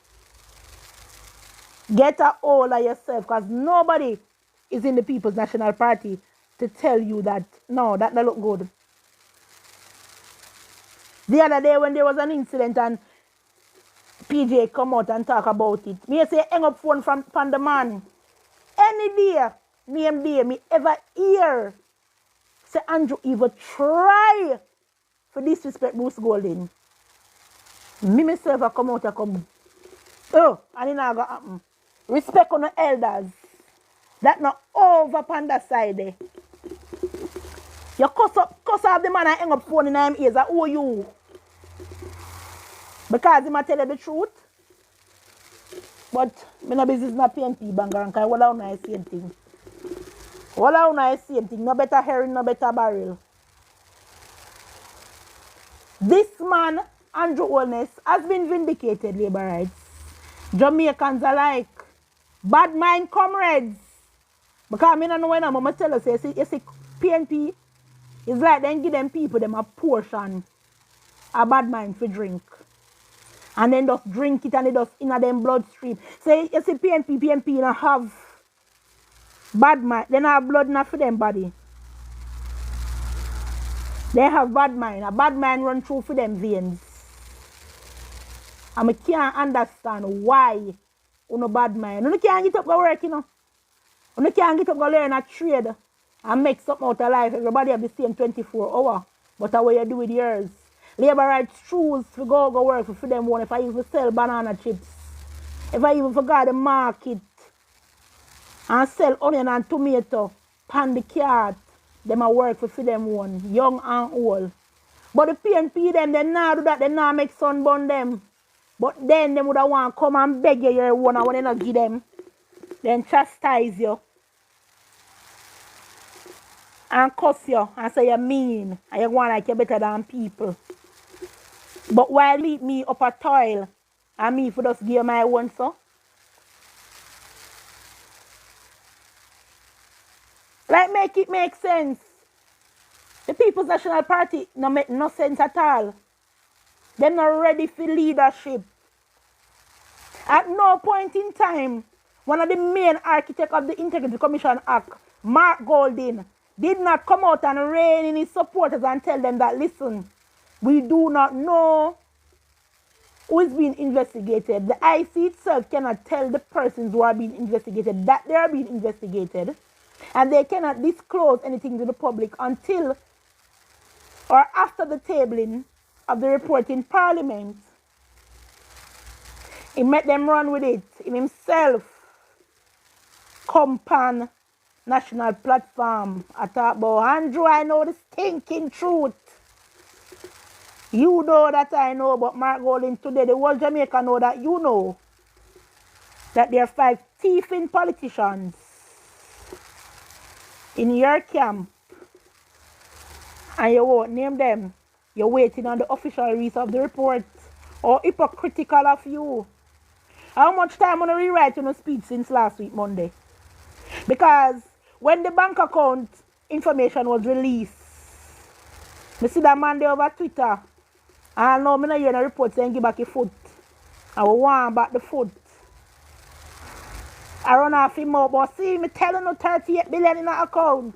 Get a hold of yourself, because nobody is in the People's National Party to tell you that, no, that don't look good. The other day when there was an incident and PJ come out and talk about it. Me say hang up phone from the man. Any day, name day, me ever hear say Andrew even try for disrespect Bruce Golden. Me myself I come out and come. Oh, and it not gonna happen. Respect on the elders. That not over on that side there. You cuss off the man and hang up phone in him ears. I owe you. Because he might tell you the truth. But me no business not PNP banger because all I know is same thing. All I know is same thing. No better herring, no better barrel. This man, Andrew Holness, has been vindicated, labor rights. Jamaicans alike. Bad mind comrades. Because I don't know when I'm going to tell you, you see PNP, it's like then give them people them a portion a bad mind for drink. And then just drink it and it just in them bloodstream. So you see PNP you know, have bad mind. They don't have blood enough for them body. They have bad mind. A bad mind run through for them veins. And I can't understand why you know bad mind. You can't get up go work, you know. You can't get up go learn a trade and make something out of life. Everybody have the same 24 hours. But how you do with yours? Labor rights choose to go work for them one. If I even sell banana chips. If I even forgot the market and sell onion and tomato pan the cart, them a work for them one, young and old. But the PNP them, they not do that, they not make sunburn them. But then them would have want to come and beg you your one and when they not give them, then chastise you. And cuss you and say you're mean and you want like you're better than people. But while leave me up a toil and me for just give my one so. Like make it make sense. The People's National Party no make no sense at all. They're not ready for leadership. At no point in time, one of the main architects of the Integrity Commission Act, Mark Golding, did not come out and rein in his supporters and tell them that, listen, we do not know who is being investigated. The IC itself cannot tell the persons who are being investigated that they are being investigated. And they cannot disclose anything to the public until or after the tabling of the report in Parliament. He made them run with it. In himself, compound national platform. I talk about Andrew, I know the stinking truth. You know that I know, but Mark Golding today, the whole Jamaica know that you know that there are 5 thieving politicians in your camp and you won't name them. You're waiting on the official release of the report. How hypocritical of you. How much time on to rewrite your speech since last week, Monday? Because when the bank account information was released, I see that man there over Twitter. And now I hear a report saying give back your foot. I will want back the foot. I run off him out, but see me telling you 38 billion in the account.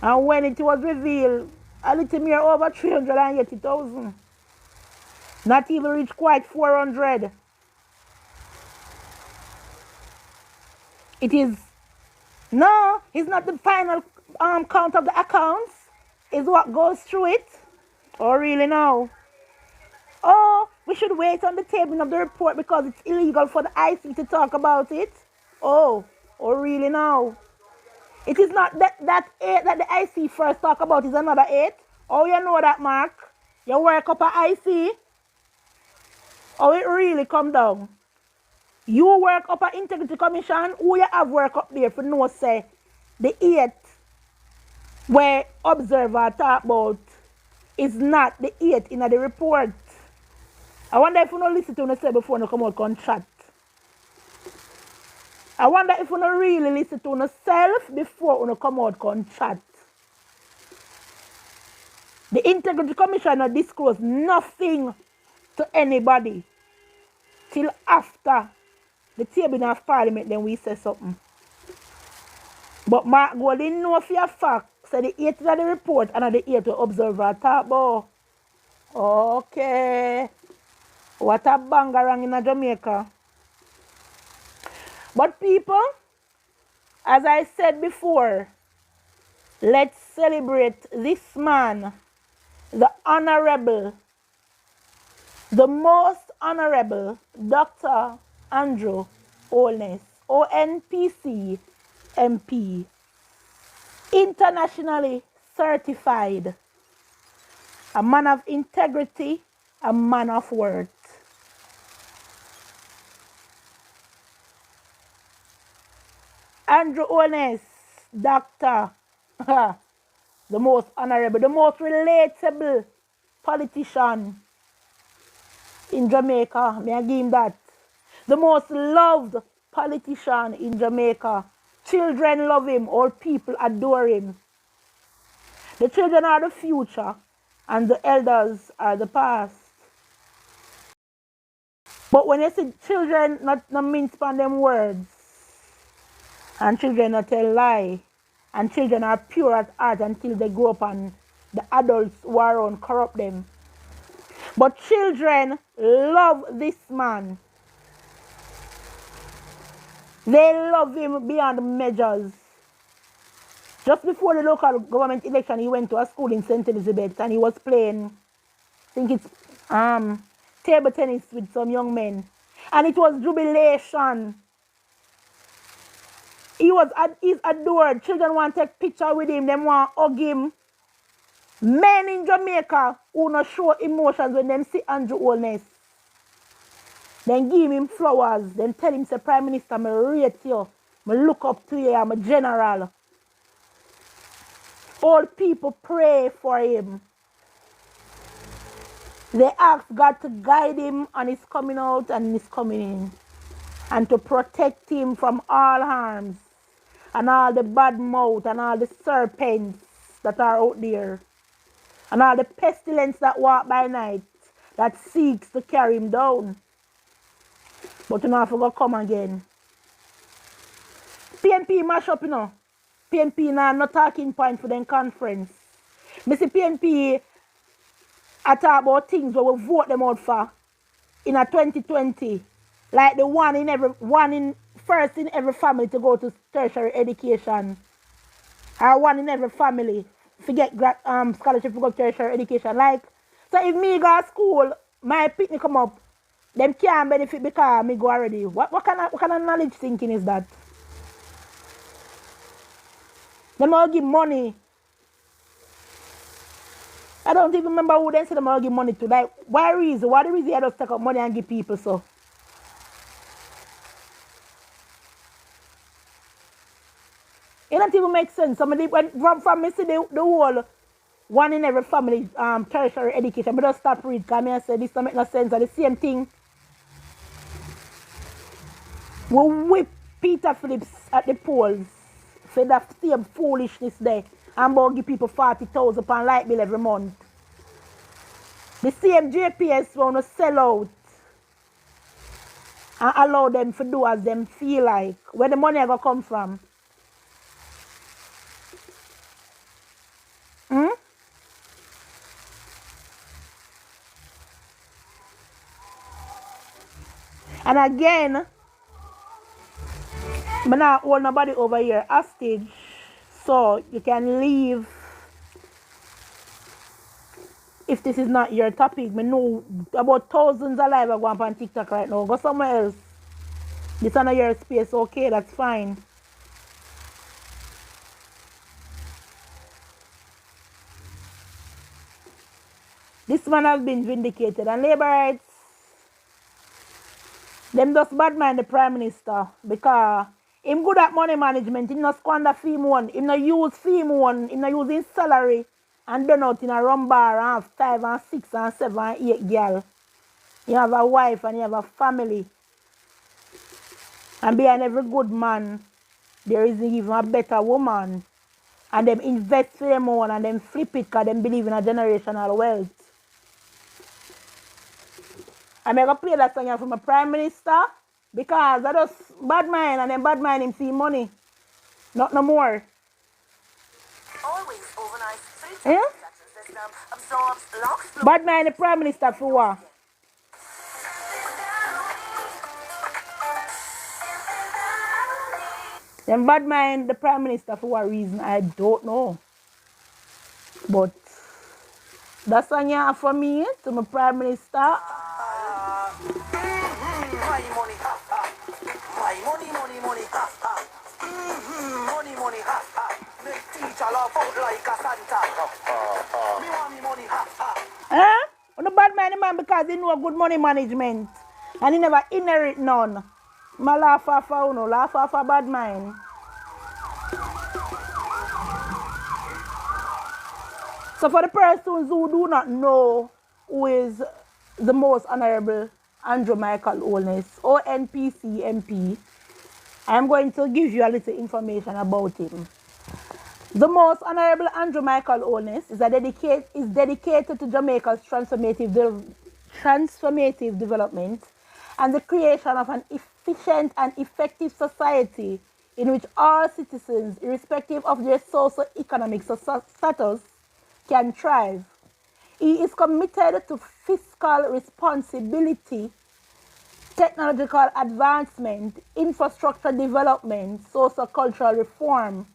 And when it was revealed, a little mere over 380,000. Not even reach quite 400. It is, no, it's not the final count of the accounts. It's what goes through it. Oh, really now? Oh, we should wait on the tabling of the report because it's illegal for the IC to talk about it. Oh, really now? It is not that 8 that the IC first talk about is another 8. Oh, you know that, Mark? You work up a IC? Oh, it really come down. You work up an Integrity Commission, who you have work up there for no say the 8 where observer talk about is not the 8 in the report. I wonder if you don't listen to what say before you come out and chat. I wonder if you don't really listen to yourself before you come out and chat. The Integrity Commission disclose nothing to anybody till after the tabling of Parliament, then we say something. But Mark Golding know for a fact, say the 8 of the report and the 8 to observer talk about. Okay. What a bangarang in Jamaica. But people, as I said before, let's celebrate this man, the Honorable, the most Honorable Dr. Andrew HOLNESS, ONPC MP, internationally certified, a man of integrity, a man of worth. Andrew HOLNESS, Doctor, the most honorable, the most relatable politician in Jamaica. May I give him that? The most loved politician in Jamaica. Children love him, all people adore him. The children are the future and the elders are the past. But when you see children not mince on them words, and children not tell lie, and children are pure at heart until they grow up and the adults who are around corrupt them. But children love this man. They love him beyond measures. Just before the local government election, he went to a school in St. Elizabeth and he was playing, I think it's table tennis with some young men. And it was jubilation. He's adored. Children want to take picture with him. They want to hug him. Men in Jamaica who not show emotions when them see Andrew HOLNESS. Then give him flowers. Then tell him, say, Prime Minister, I rate you. I look up to you. I'm a general. All people pray for him. They ask God to guide him on his coming out and his coming in. And to protect him from all harms. And all the bad mouth and all the serpents that are out there. And all the pestilence that walk by night that seeks to carry him down. But you know, I forgot come again. PNP mash up, you know. PNP now no talking point for them conference. Me see PNP I talk about things where we vote them out for in a 2020. Like the first in every family to go to tertiary education. Or one in every family forget scholarship to go to tertiary education. Like, so if me go to school, my picnic come up, them can't benefit because me go already. What kind of knowledge thinking is that? Them all give money. I don't even remember who they said them all give money to. Like, why reason? Why the reason I just take up money and give people so? It don't even make sense. Somebody when from me see the whole one in every family tertiary education. But just stop read because I say this don't make no sense. And the same thing. We whip Peter Phillips at the polls for that same foolishness there. And about give people 40,000 pound light bill every month. The same JPS want to sell out and allow them to do as them feel like. Where the money going to come from? And again, I'm not hold nobody over here hostage. So you can leave if this is not your topic. I know about thousands of live are going on TikTok right now. Go somewhere else. This is not your space. Okay, that's fine. This man has been vindicated. And labor rights, them just bad mind the Prime Minister because him good at money management. Him not squander fee one. Him not use fee one. Him not use his salary and done out in a rum bar and have 5 and 6 and 7 and 8 girl. You have a wife and you have a family. And behind every good man, there is even a better woman. And them invest for them own and them flip it because them believe in a generational wealth. I'm going to play that song from a Prime Minister because that was bad mind and then bad mind him see money. Not no more. Always overnight 3 Yeah? system absorbs large Bad mind the Prime Minister for what? Them bad mind the Prime Minister for what reason, I don't know. But that's one you have for me, to my Prime Minister. My money, ha ha. My money, money, money, ha ha. Money, money, ha ha. Make teacher laugh out like a Santa. Me want me money, ha ha. On the bad mind the man because he know good money management. And he never inherit none. My laugh off for uno, laugh off a bad mind. So for the persons who do not know who is the most honorable Andrew Michael Holness, ONPC MP, I am going to give you a little information about him. The most honorable Andrew Michael Holness is dedicated to Jamaica's transformative development and the creation of an efficient and effective society in which all citizens, irrespective of their socio-economic status, can thrive. He is committed to fiscal responsibility, technological advancement, infrastructure development, socio-cultural reform,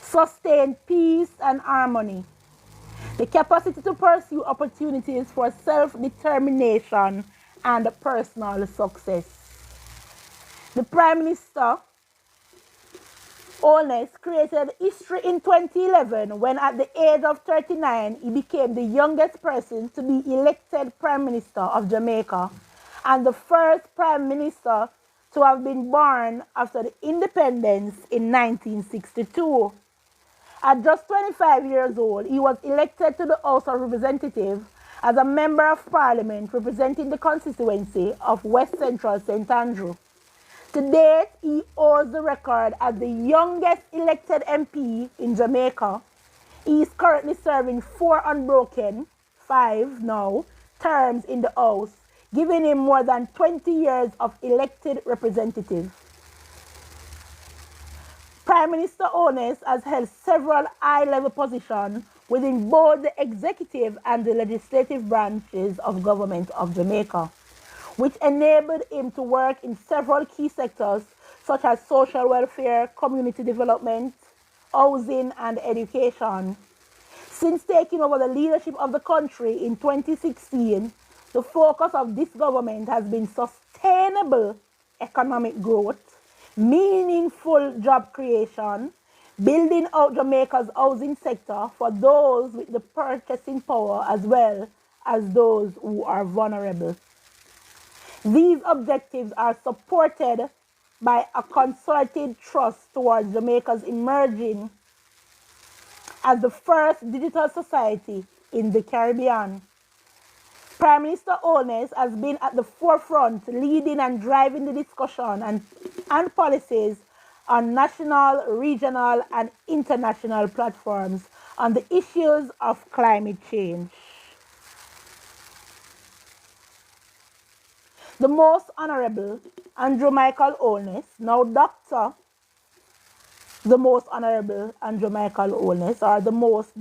sustained peace and harmony, the capacity to pursue opportunities for self-determination and personal success. The Prime Minister Holness created history in 2011 when at the age of 39 he became the youngest person to be elected Prime Minister of Jamaica and the first Prime Minister to have been born after the independence in 1962. At just 25 years old, he was elected to the House of Representatives as a Member of Parliament representing the constituency of West Central St. Andrew. To date, he holds the record as the youngest elected MP in Jamaica. He is currently serving 4 unbroken, 5 now, terms in the House, giving him more than 20 years of elected representative. Prime Minister Holness has held several high-level positions within both the executive and the legislative branches of government of Jamaica, which enabled him to work in several key sectors such as social welfare, community development, housing, and education. Since taking over the leadership of the country in 2016, the focus of this government has been sustainable economic growth, meaningful job creation, building out Jamaica's housing sector for those with the purchasing power as well as those who are vulnerable. These objectives are supported by a concerted thrust towards Jamaica's emerging as the first digital society in the Caribbean. Prime Minister Holness has been at the forefront, leading and driving the discussion and policies on national, regional, and international platforms on the issues of climate change. The Most Honorable Andrew Michael Holness, now Doctor, the Most Honorable Andrew Michael Holness, or the Most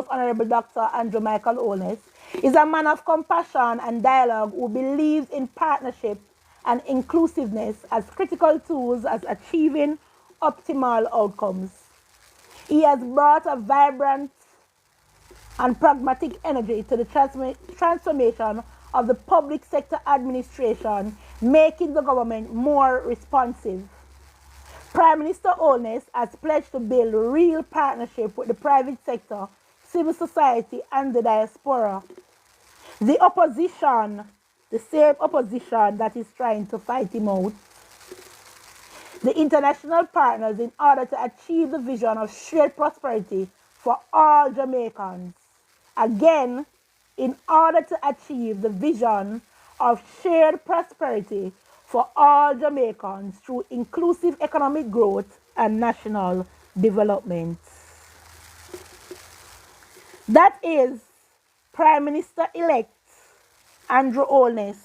Honorable Dr. Andrew Michael Holness, is a man of compassion and dialogue who believes in partnership and inclusiveness as critical tools as achieving optimal outcomes. He has brought a vibrant and pragmatic energy to the transformation of the public sector administration, making the government more responsive. Prime Minister Holness has pledged to build real partnership with the private sector, civil society, and the diaspora. The opposition, the same opposition that is trying to fight him out, the international partners, in order to achieve the vision of shared prosperity for all Jamaicans. Again, in order to achieve the vision of shared prosperity for all Jamaicans through inclusive economic growth and national development. That is Prime Minister-elect Andrew Holness,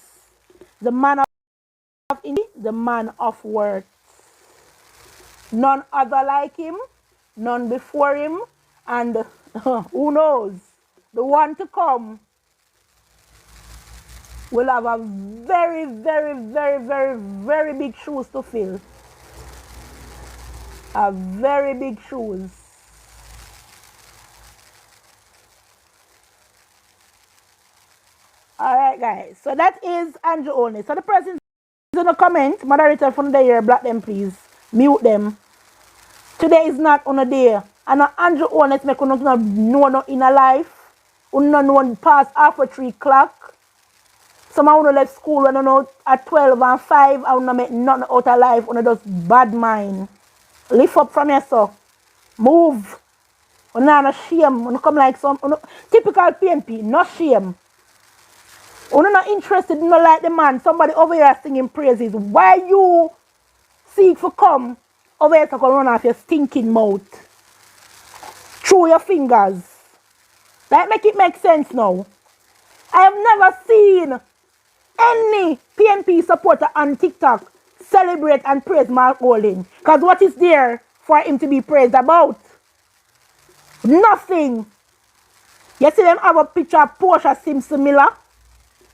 the man of India, the man of words. None other like him, none before him, and who knows, the one to come will have a very, very, very, very, very big shoes to fill. are very big shoes. Alright, guys. So that is Andrew only. So the person in the comment, moderator from the year, block them please. Mute them. Today is not on a day. And Andrew honest make you not know no in a life. You not know past after 3 o'clock. Some of you left school when you know at 12 and 5. I don't make nothing out of life. You just bad mind. Lift up from yourself. Move. You not shame. You come like some typical PNP. No shame. You not interested in no like the man. Somebody over here singing praises. Why you seek for come over here to come run off your stinking mouth? Through your fingers. That make it make sense now. I have never seen any PNP supporter on TikTok celebrate and praise Mark Golding. Because what is there for him to be praised about? Nothing. You see them have a picture of Portia Simpson Miller.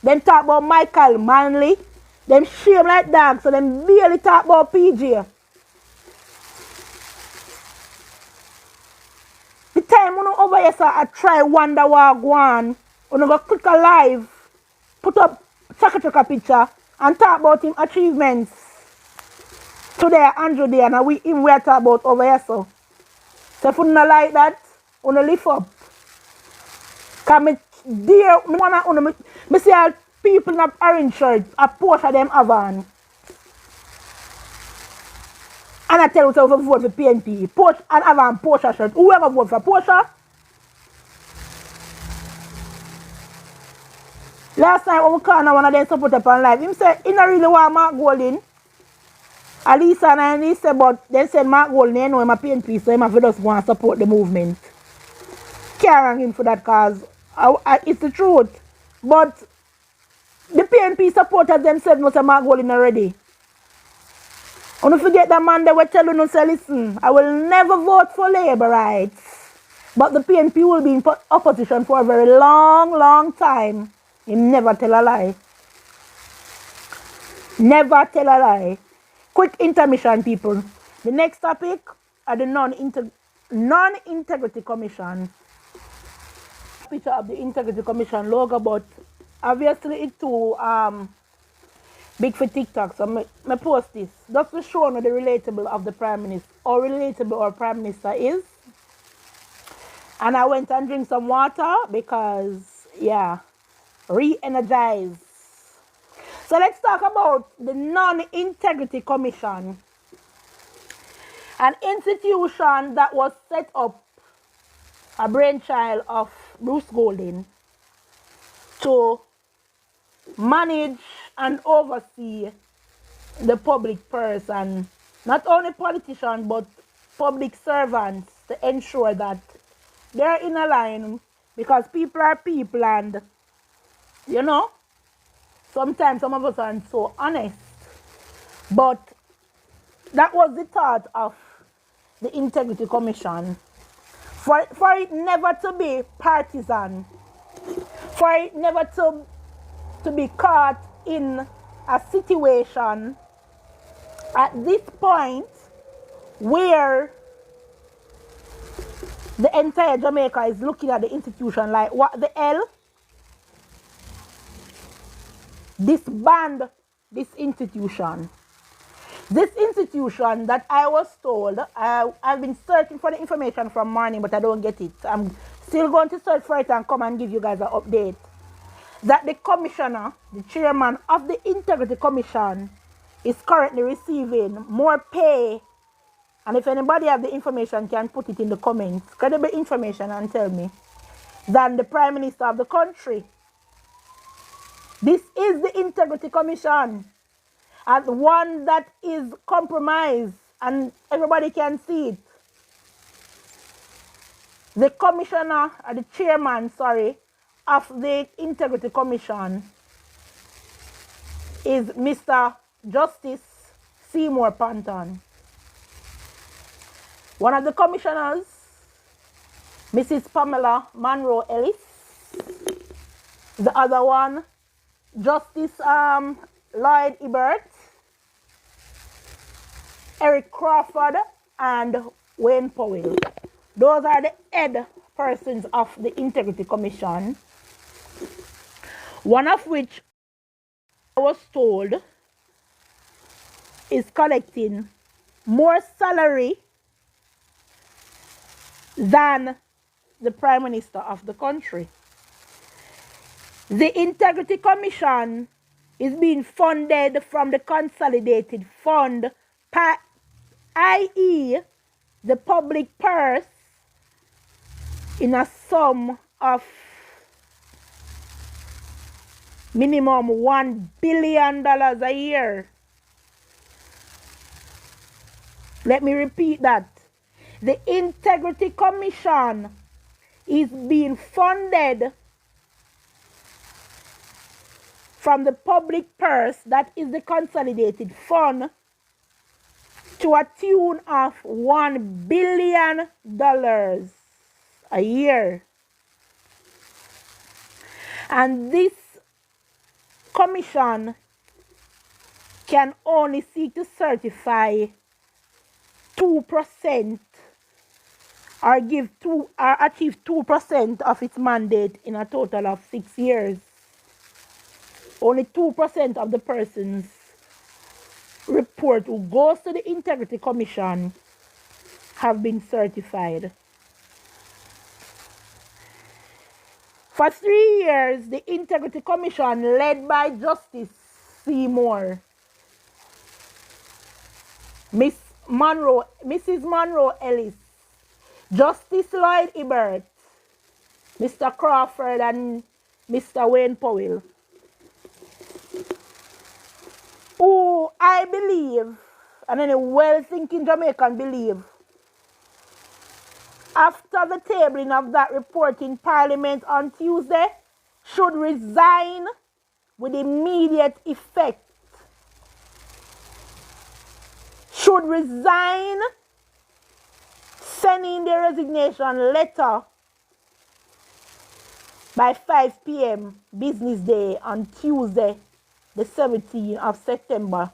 Them talk about Michael Manley. Them shame like dogs. So them barely talk about PJ. The time when over here, sir, I try wonder what go on. When I go click a live, put up Chaka picture and talk about him achievements. Today, Andrew there, and we are talk about over here, so. So if you don't like that, you lift up. Because me dear, me see all people in a orange shirt, a Porsche of them have on. And I tell you to vote for PNP. Porsche and have on Porsche shirt. Whoever vote for Porsche. Last time when we called one of them support up on live, him said he don't really want Mark Golding. Alisa and he said, but they said Mark Golding, you know him a PNP, so he have to just go and support the movement. Can't wrong him for that cause. It's the truth. But the PNP supporters themselves must have Mark Golding already. Don't forget that man they were telling us, listen, I will never vote for Labour rights. But the PNP will be in opposition for a very long time. You never tell a lie. Never tell a lie. Quick intermission, people. The next topic are the non-integrity commission. Picture of the integrity commission logo, but obviously it's too big for TikTok, so I post this just to show you the relatable of the Prime Minister, how relatable our Prime Minister is. And I went and drink some water because, yeah, re-energize. So let's talk about the Non-Integrity Commission, an institution that was set up, a brainchild of Bruce Golding, to manage and oversee the public purse, and not only politicians but public servants, to ensure that they're in a line, because people are people, and you know, sometimes some of us aren't so honest. But that was the thought of the Integrity Commission. For it never to be partisan, for it never to be caught in a situation at this point where the entire Jamaica is looking at the institution like, what the hell? Disband this institution. This institution that I was told, I've been searching for the information from morning, but I don't get it. I'm still going to search for it and come and give you guys an update. That the commissioner, the chairman of the Integrity Commission, is currently receiving more pay. And if anybody have the information, can put it in the comments, credible information, and tell me, than the Prime Minister of the country. This is the Integrity Commission, and one that is compromised, and everybody can see it. The commissioner, or the chairman, sorry, of the Integrity Commission is Mr. Justice Seymour Panton. One of the commissioners, Mrs. Pamela Monroe Ellis. The other one, Justice Lloyd Ebert, Eric Crawford, and Wayne Powell. Those are the head persons of the Integrity Commission. One of which I was told is collecting more salary than the Prime Minister of the country. The Integrity Commission is being funded from the consolidated fund, i.e. the public purse, in a sum of minimum $1 billion a year. Let me repeat that. The Integrity Commission is being funded from the public purse, that is the consolidated fund, to a tune of $1 billion a year. And this commission can only seek to certify 2% or achieve 2% of its mandate in a total of 6 years. Only 2% of the person's report who goes to the Integrity Commission have been certified. For 3 years, the Integrity Commission, led by Justice Seymour, Mrs. Monroe Ellis, Justice Lloyd Ebert, Mr. Crawford, and Mr. Wayne Powell, who I believe, and any well-thinking Jamaican believe, after the tabling of that report in Parliament on Tuesday, should resign with immediate effect. Should resign, sending their resignation letter by 5 p.m. business day on Tuesday, the 17th of September,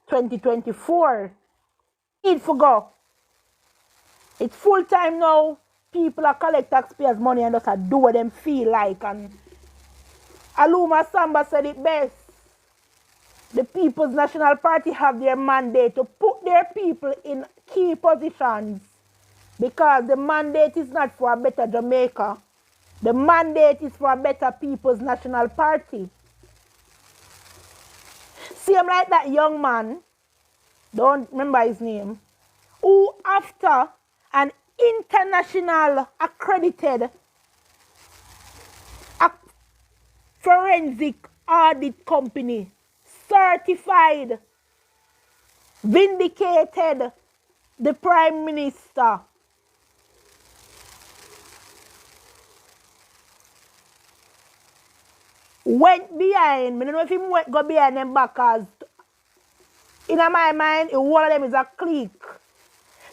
2024. Need for go. It's full time now. People are collect taxpayers' money and just do what them feel like. And Aluma Samba said it best. The People's National Party have their mandate to put their people in key positions, because the mandate is not for a better Jamaica. The mandate is for a better People's National Party. Same like that young man, don't remember his name, who after an international accredited forensic audit company certified, vindicated the Prime Minister, went behind, I don't know if he went go behind them backers. In my mind, one of them is a clique.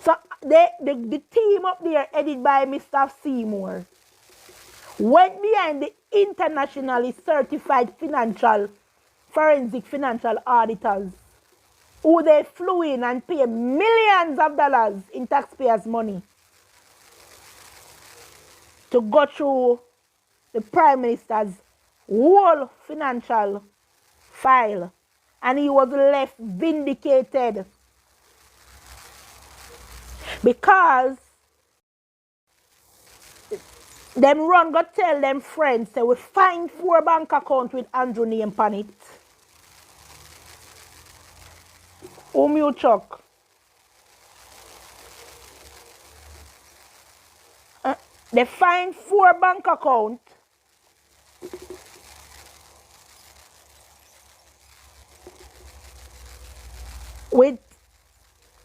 So the team up there, headed by Mr. Seymour, went behind the internationally certified forensic financial auditors, who they flew in and paid millions of dollars in taxpayers' money to go through the Prime Minister's whole financial file, and he was left vindicated because them run go tell them friends, say we find 4 bank accounts with Andrew name on it. Whom you chuck? They find 4 bank accounts with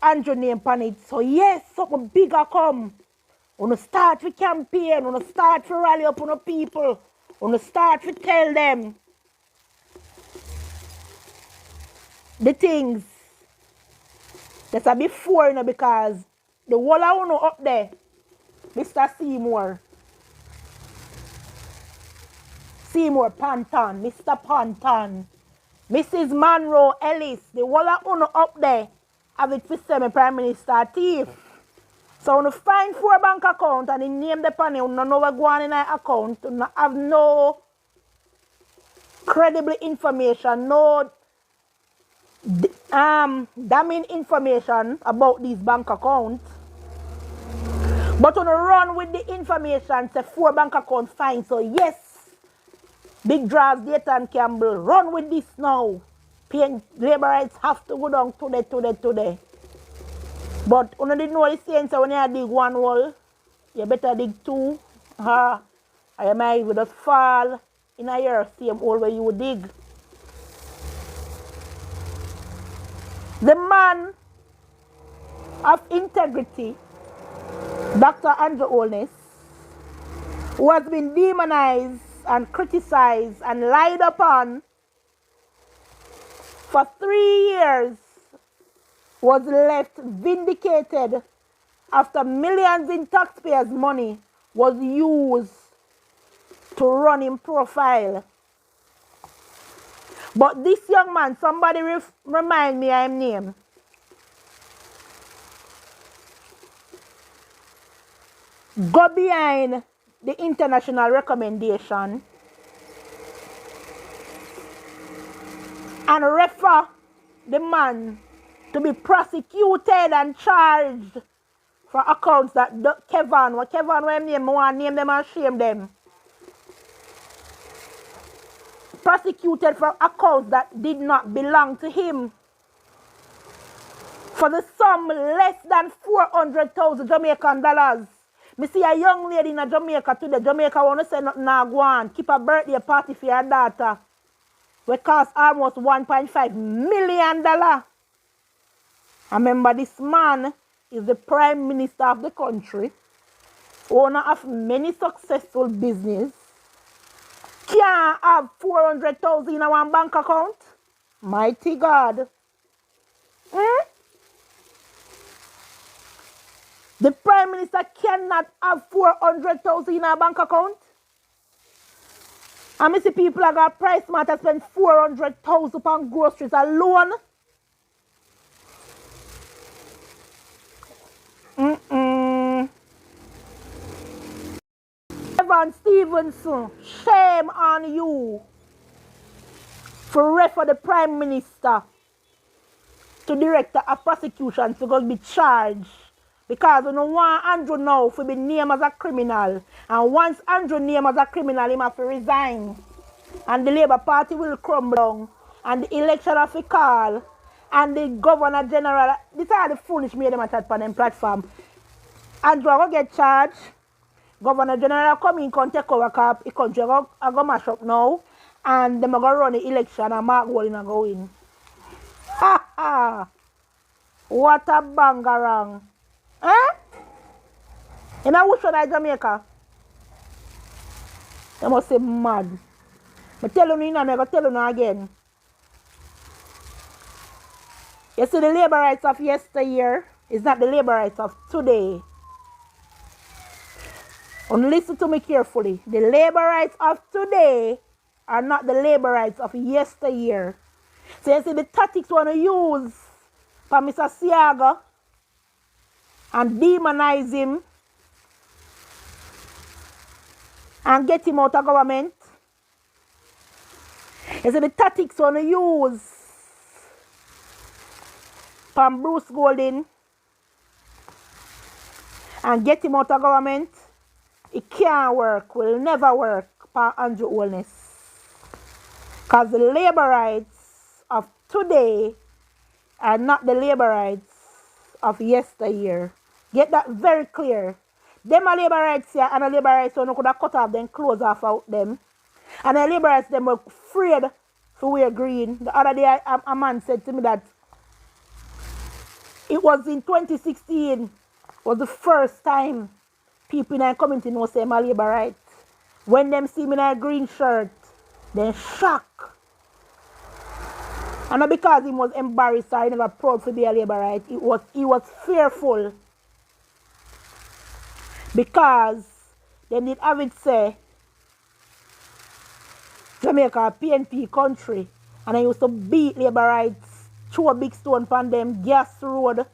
Andrew name on it. So yes, something bigger come. Wanna start for campaign, wanna start for rally up on the people, wanna start for tell them the things that's a before, you know, because the whole I wanna up there, Mr. Seymour Panton, Mr. Panton, Mrs. Monroe Ellis, the whole of uno up there, have it for semi Prime Minister thief. So when you find 4 bank account and the name the panel, you don't know what go on in our account, you have no credible information, no damning information about these bank accounts. But when you run with the information, say 4 bank accounts fine. So yes, Big Draws, Data and Campbell, run with this now. Labor rights have to go down today. But when you didn't know the saying, so when you dig 1 hole, you better dig 2. I might would just fall in a year, same hole where you would dig. The man of integrity, Dr. Andrew Holness, who has been demonized and criticized and lied upon for 3 years, was left vindicated after millions in taxpayers' money was used to run him profile. But this young man, somebody remind me of his name. Go behind the international recommendation and refer the man to be prosecuted and charged for accounts that Kevin, what name, I want to name them and shame them. Prosecuted for accounts that did not belong to him for the sum less than 400,000 Jamaican dollars. Me see a young lady in Jamaica today. Jamaica want to say nothing now go on. Keep a birthday party for your daughter. We cost almost $1.5 million. I remember this man is the Prime Minister of the country, owner of many successful business. Can't have 400,000 in one bank account? Mighty God. The Prime Minister cannot have 400,000 in a bank account? And I see people have got price matter spend 400,000 on groceries alone. Evan Stevenson, shame on you for refer the Prime Minister to Director of Prosecution to go be charged. Because we don't want Andrew now to be named as a criminal. And once Andrew named as a criminal, he must resign. And the Labour Party will crumble down. And the election of the call. And the Governor General. These are the foolish made them at on them platform. Andrew will get charged. Governor General come in, come take over the country. I go mash up now. And them are going to run the election and Mark Walling go in. Ha ha! What a bangarang. You know which one is Jamaica? You must say mad. But tell you now, I'm going to tell you now again. You see the labor rights of yesteryear is not the labor rights of today. And listen to me carefully. The labor rights of today are not the labor rights of yesteryear. So you see the tactics want to use for Mr. Siaga and demonize him and get him out of government. You see the tactics want to use from Bruce Golding and get him out of government. It can't work, will never work for Andrew Holness. Because the labor rights of today are not the labor rights of yesteryear. Get that very clear. Them are labor rights here and the labor rights so no could have cut off them clothes off out them. And the labor rights them were afraid to wear green. The other day a man said to me that it was in 2016 was the first time people in our community know say my labor rights. When them see me in a green shirt, they shock. And not because he was embarrassed or he never proud to be a labor right. He was fearful. Because they did have it say Jamaica a PNP country. And I used to beat labor rights, throw a big stone from them, gas road,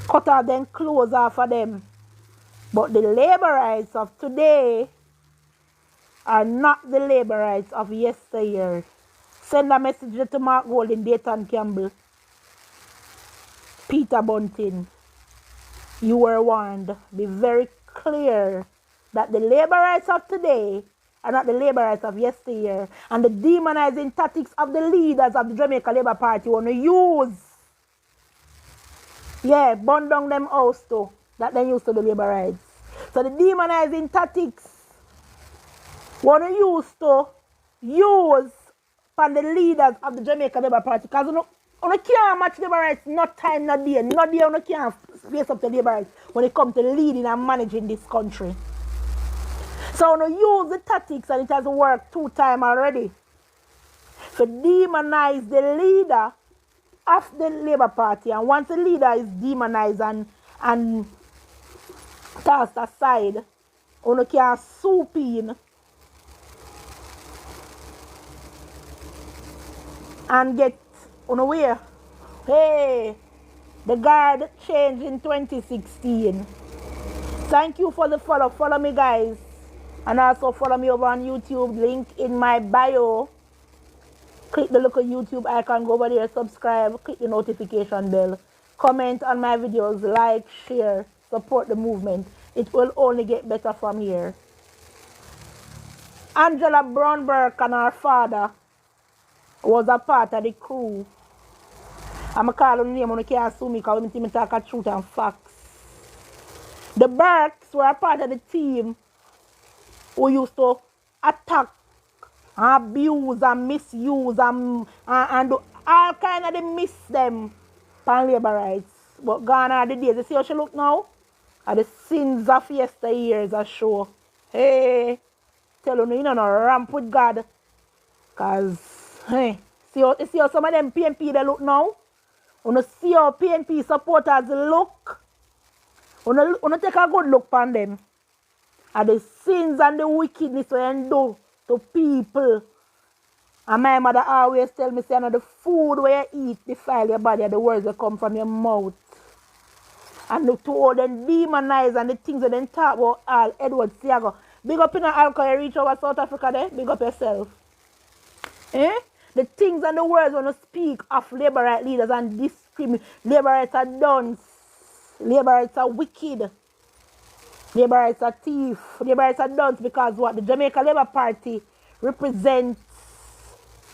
cut off them clothes off of them. But the labor rights of today are not the labor rights of yesteryear. Send a message to Mark Golden, Dayton Campbell, Peter Bunting. You were warned. Be very clear that the labor rights of today are not the labor rights of yesteryear. And the demonizing tactics of the leaders of the Jamaica Labour Party want to use. Yeah, burn down them house too. That they used to the labor rights. So the demonizing tactics want to use for the leaders of the Jamaica Labour Party. Because you can't match labor rights, not time, not day. Not day you can't face up to labor rights when it comes to leading and managing this country. So you use the tactics, and it has worked 2 times already, to demonize the leader of the Labour Party. And once the leader is demonized and tossed aside, you can swoop in and get unaware. Hey, the guard changed in 2016. Thank you for the follow. Follow me, guys. And also follow me over on YouTube. Link in my bio. Click the little YouTube icon. Go over there. Subscribe. Click the notification bell. Comment on my videos. Like, share. Support the movement. It will only get better from here. Angela Brownberg and her father was a part of the crew. I'm calling the name, you can't sue me because we talk the truth and facts. The Burks were a part of the team who used to attack, abuse and misuse and do all kind of the miss them on labor rights. But gone are the days. You see how she look now? Are the sins of yesteryears a show. Hey, tell you know ramp with God. Cause hey, see how some of them PNP they look now? You see how PNP supporters look? You take a good look on them. At the sins and the wickedness we do to people. And my mother always tell me, say, the food where you eat defile your body, the words that come from your mouth. And to all them demonize and the things that they talk about all Edward Siago. Big up in an alcohol reach over South Africa there. Big up yourself. Eh? The things and the words when you speak of labor rights leaders and discriminate. Labor rights are dunce. Labor rights are wicked. Labor rights are thief. Labor rights are dunce because what? The Jamaica Labour Party represents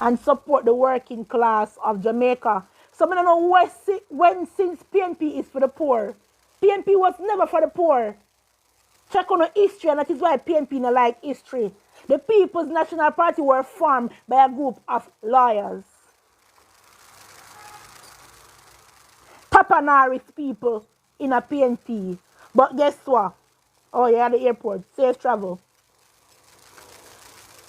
and support the working class of Jamaica. So I don't know when since PNP is for the poor. PNP was never for the poor. Check on the history, and that is why PNP not like history. The People's National Party were formed by a group of lawyers. Papanaris people in a PNP. But guess what? Oh, yeah, the airport. Safe travel.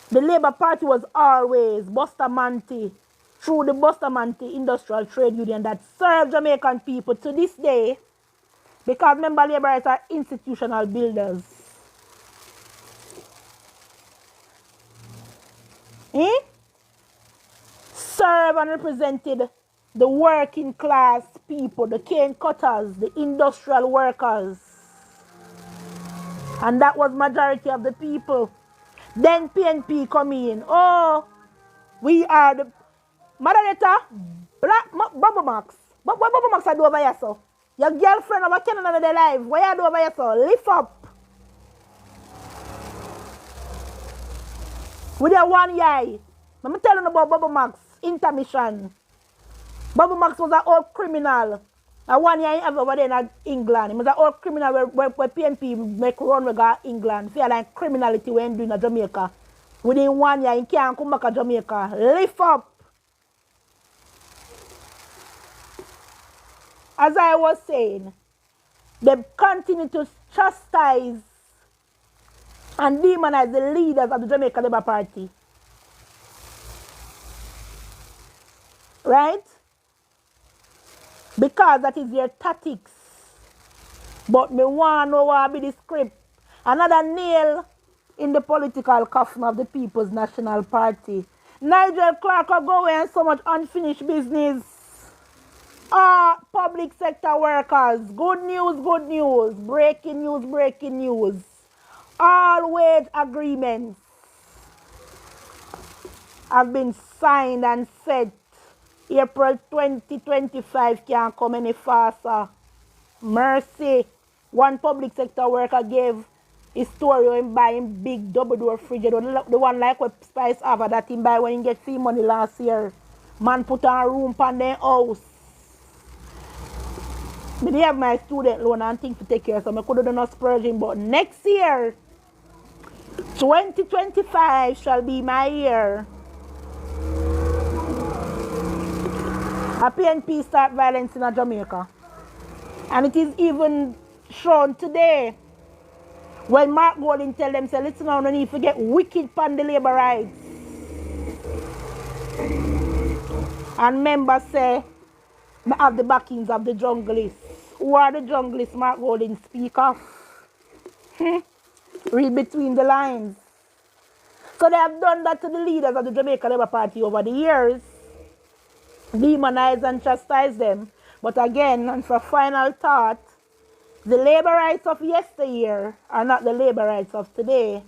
The Labour Party was always Bustamante, through the Bustamante Industrial Trade Union that served Jamaican people to this day, because member labor rights are institutional builders. Served and represented the working class people, the cane cutters, the industrial workers. And that was majority of the people. Then PNP come in. Oh, we are the moderator, Black Bubble Max. What Bubble Max I do over here, so? Your girlfriend over Canada in their life. What you do over here, so? Lift up. With your one eye. Let me tell you about Bubble Max. Intermission. Bubble Max was an old criminal. And one year he have over there in England. He was an old criminal where PNP make run with England. Feel like criminality when doing in Jamaica. Within 1 year, he can't come back to Jamaica. Lift up. As I was saying, they continue to chastise and demonize the leaders of the Jamaica Labour Party. Right? Because that is their tactics. But me want to know what be the script. Another nail in the political coffin of the People's National Party. Nigel Clark are going and so much unfinished business. Public sector workers. Good news. Breaking news. All wage agreements have been signed and set. April 2025 can't come any faster. Mercy. One public sector worker gave his story him buying big double door fridge. The one like what Spice have that him buy when he get free money last year. Man put on a room pan their house. But they have my student loan and things to take care of, so I could have done a splurging. But next year, 2025 shall be my year. A PNP start violence in Jamaica. And it is even shown today when Mark Golding tell them, say, listen, now, no need to get wicked on the labor rights. And members say, I have the backings of the junglists. Who are the junglists Mark Golding speak of? Read between the lines. So they have done that to the leaders of the Jamaica Labour Party over the years. Demonize and chastise them. But again, and for final thought, the labor rights of yesteryear are not the labor rights of today.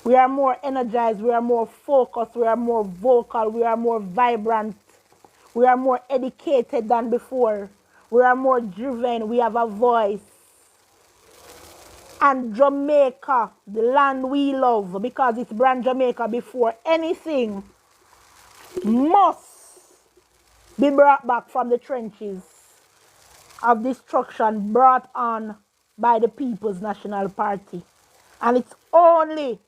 We are more energized, we are more focused, we are more vocal, we are more vibrant, we are more educated than before. We are more driven, we have a voice. And Jamaica, the land we love, because it's brand Jamaica before anything, must be brought back from the trenches of destruction brought on by the People's National Party. And it's only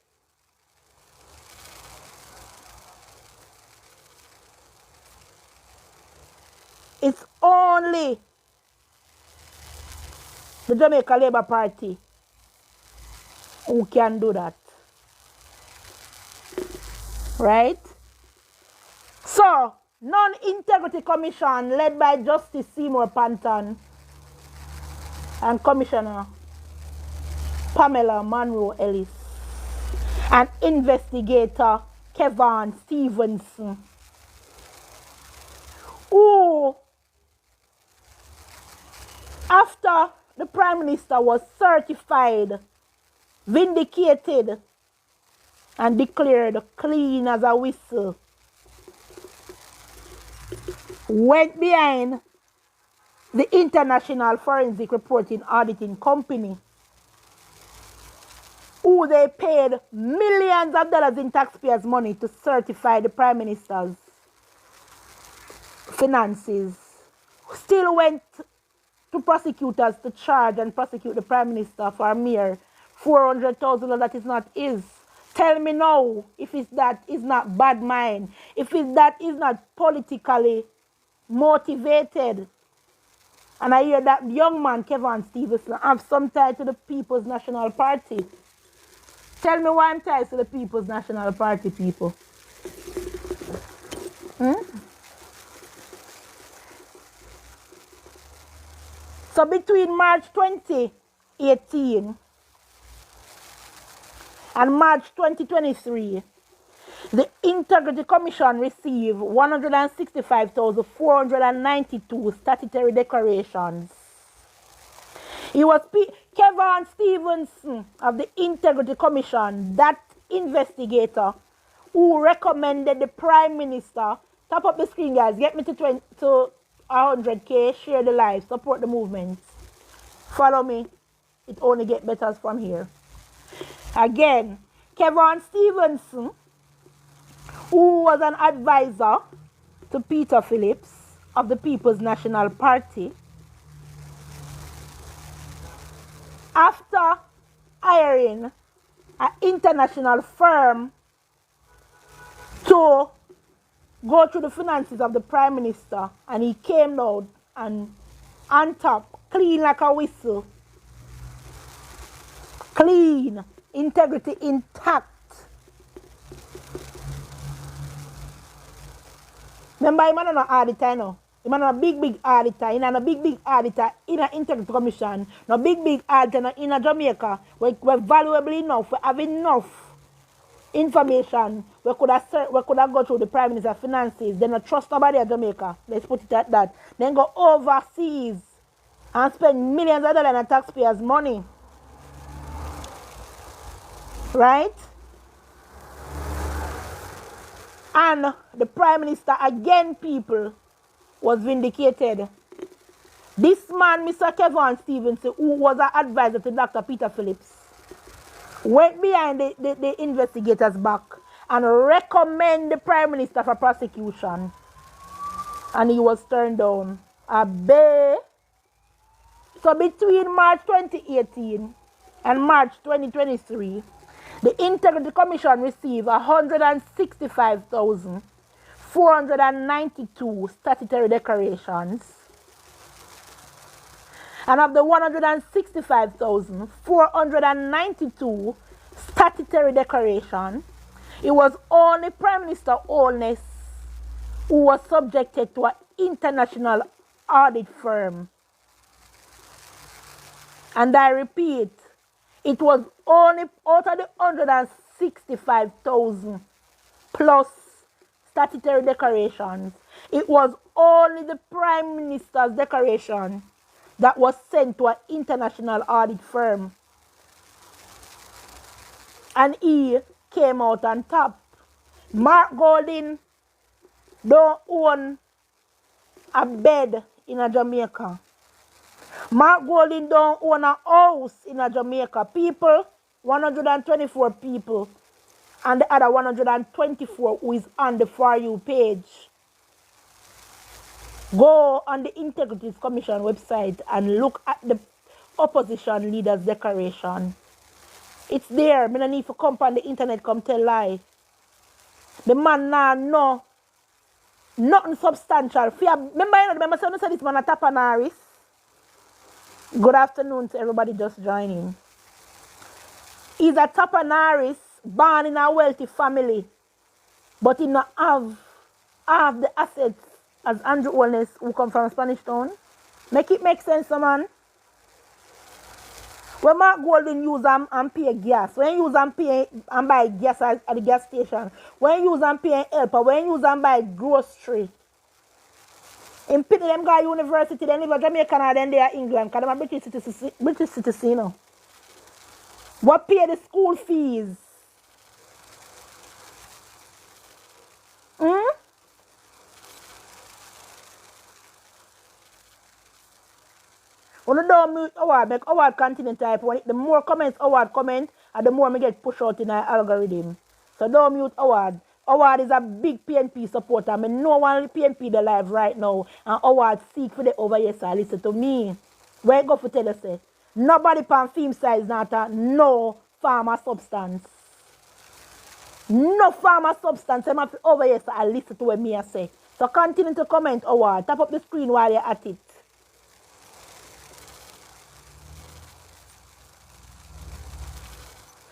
the Jamaica Labour Party who can do that. Right? So, Non-Integrity Commission led by Justice Seymour Panton and Commissioner Pamela Monroe Ellis and investigator Kevin Stevenson, who, after the Prime Minister was certified, vindicated, and declared clean as a whistle, went behind the International Forensic Reporting Auditing Company, who they paid millions of dollars in taxpayers' money to certify the Prime Minister's finances, still went to prosecutors to charge and prosecute the Prime Minister for a mere $400,000 that is not his. Tell me now if that is not bad mind, if that is not politically motivated. And I hear that young man, Kevin Stevenson, have some tie to the People's National Party. Tell me why I'm tied to the People's National Party, people. So between March 2018 and March 2023, the Integrity Commission received 165,492 statutory declarations. It was Kevin Stevenson of the Integrity Commission, that investigator, who recommended the Prime Minister. Tap up the screen, guys. Get me to 100K. Share the live. Support the movement. Follow me. It only gets better from here. Again, Kevin Stevenson, who was an advisor to Peter Phillips of the People's National Party, after hiring an international firm to go through the finances of the Prime Minister, and he came out and on top, clean like a whistle, clean, integrity intact. Remember, I'm not an auditor, you know. I'm not a big auditor. I'm not a big auditor in an Integrity Commission. Not big auditor in a Jamaica. We're valuable enough. We have enough information. We could have go through the Prime Minister finances. They not trust nobody at Jamaica. Let's put it at that. Then go overseas and spend millions of dollars on taxpayers' money. Right? And the Prime Minister, again, people, was vindicated. This man, Mr. Kevin Stevenson, who was an advisor to Dr. Peter Phillips, went behind the investigators' back and recommended the Prime Minister for prosecution. And he was turned down. So between March 2018 and March 2023, the Integrity Commission received 165,492 statutory declarations. And of the 165,492 statutory declaration, it was only Prime Minister HOLNESS who was subjected to an international audit firm. And I repeat, it was only out of the 165,000 plus statutory declarations, it was only the Prime Minister's declaration that was sent to an international audit firm. And he came out on top. Mark Golding don't own a bed in a Jamaica. Mark Golding don't own a house in a Jamaica. People, 124 people. And the other 124 who is on the For You page. Go on the Integrity Commission website and look at the opposition leader's declaration. It's there. I don't need to come on the internet come tell lie. The man now know nothing substantial. Remember I said this man a Tapanaris. Good afternoon to everybody just joining. He's a Tapanaris born in a wealthy family, but he not have the assets as Andrew Holness, who come from Spanish Town. Make it make sense, man. When Mark Golding use and pay gas, when you use and pay and buy gas at the gas station, when you use and pay helper, when you use and buy grocery, in Pitney, them go to university, they live in Jamaica and then they are England, because they are British citizen, you know. What pay the school fees? When you don't mute Howard, make Howard continue type. The more comments Howard comment, and the more me get pushed out in our algorithm. So don't mute Howard. Howard is a big PNP supporter. I know one PNP the live right now. And Howard seek for the over here, so listen to me. Where you go for tell us, say, nobody pan film size not a no farmer substance. No farmer substance. I'm over here, so listen to what me I say. So continue to comment Howard. Tap up the screen while you're at it.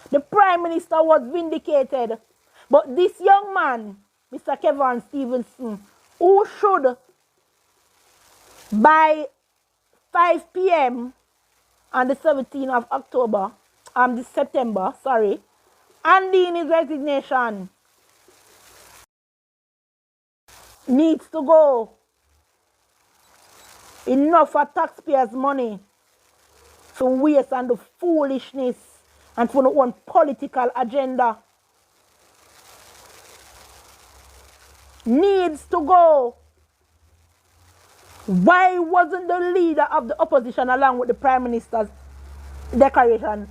The Prime Minister was vindicated. But this young man, Mr. Kevin Stevenson, who should, by 5 p.m. on the 17th of October, this September, sorry, handing in his resignation, needs to go. Enough for taxpayers' money to waste on the foolishness and for one political agenda. Needs to go. Why wasn't the leader of the opposition, along with the Prime Minister's declaration,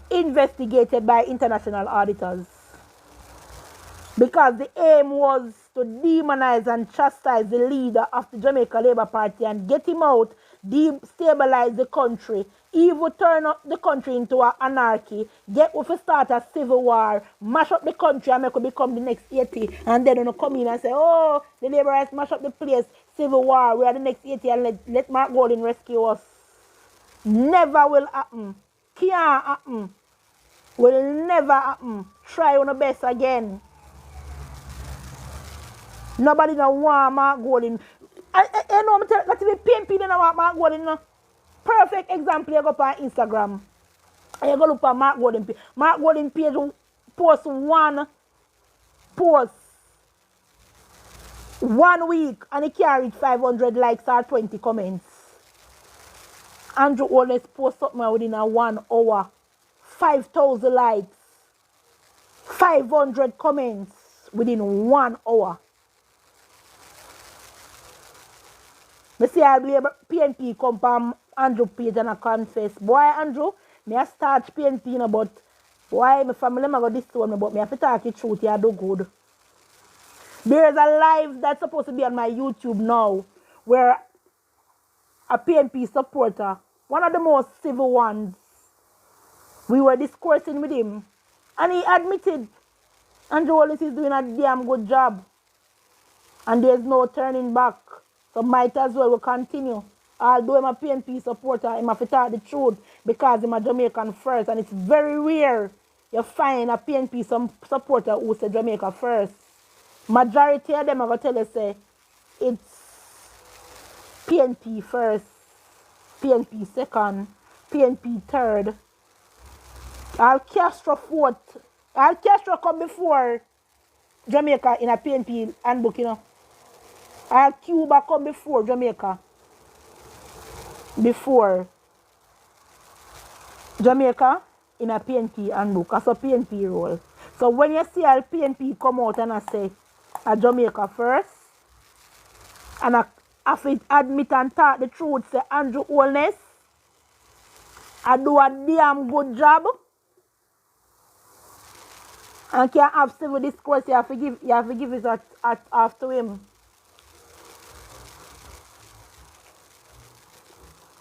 investigated by international auditors? Because the aim was to demonize and chastise the leader of the Jamaica Labour Party and get him out, destabilize the country, even turn up the country into an anarchy, get with a start a civil war, mash up the country and make it become the next 80, and then you come in and say, oh, the Labourites mash up the place, civil war, we are the next 80 and let Mark Golding rescue us. Never will happen. Can't happen. Will never happen. Try on the best again. Nobody don't want Mark Golding. I know that if PNP don't want Mark Golding, no. Perfect example, you go up on Instagram. And you go look at Mark Golding page. Mark Golding page post one post 1 week and he carried 500 likes or 20 comments. Andrew Holness post something within a 1 hour. 5,000 likes. 500 comments within 1 hour. Me see I believe PNP come from Andrew page and I confess. Boy, Andrew, me I start PNP now, but why my family go this one, but me have to talk the truth, you do good. There's a live that's supposed to be on my YouTube now where a PNP supporter, one of the most civil ones, we were discoursing with him and he admitted Andrew Holness is doing a damn good job and there's no turning back. So might as well we continue. Although I'm a PNP supporter, I'm have to tell the truth because I'm a Jamaican first. And it's very rare you find a PNP supporter who say Jamaica first. Majority of them are going to tell you say it's PNP first, PNP second, PNP third. Al Castro fourth. Al Castro come before Jamaica in a PNP handbook, you know. Al Cuba come before Jamaica. Before Jamaica in a PNP handbook. As a PNP role. So when you see Al PNP come out and I say a Jamaica first, and I have to admit and talk the truth, say Andrew Holness, I do a damn good job. And can't have civil discourse, you have to give it after him.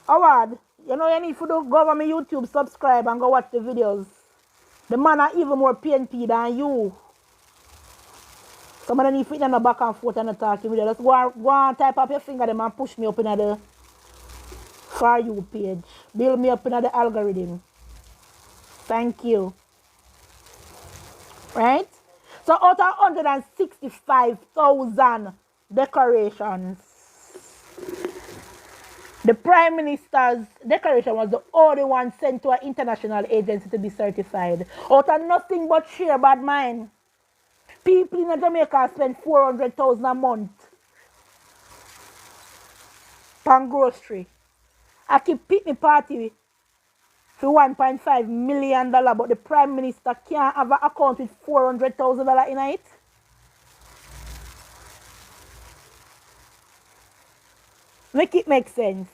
Howard, you know you need to go over my YouTube, subscribe and go watch the videos. The man are even more PNP than you. Some of them need to fit in the back and forth and talking with you. Just go and type up your finger them and push me up in the For You page. Build me up in the algorithm. Thank you. Right? So out of 165,000 decorations, the Prime Minister's decoration was the only one sent to an international agency to be certified. Out of nothing but sheer bad mind. People in Jamaica spend 400,000 a month on grocery. I keep pick me party for $1.5 million, but the Prime Minister can't have an account with $400,000 in it. Make it make sense.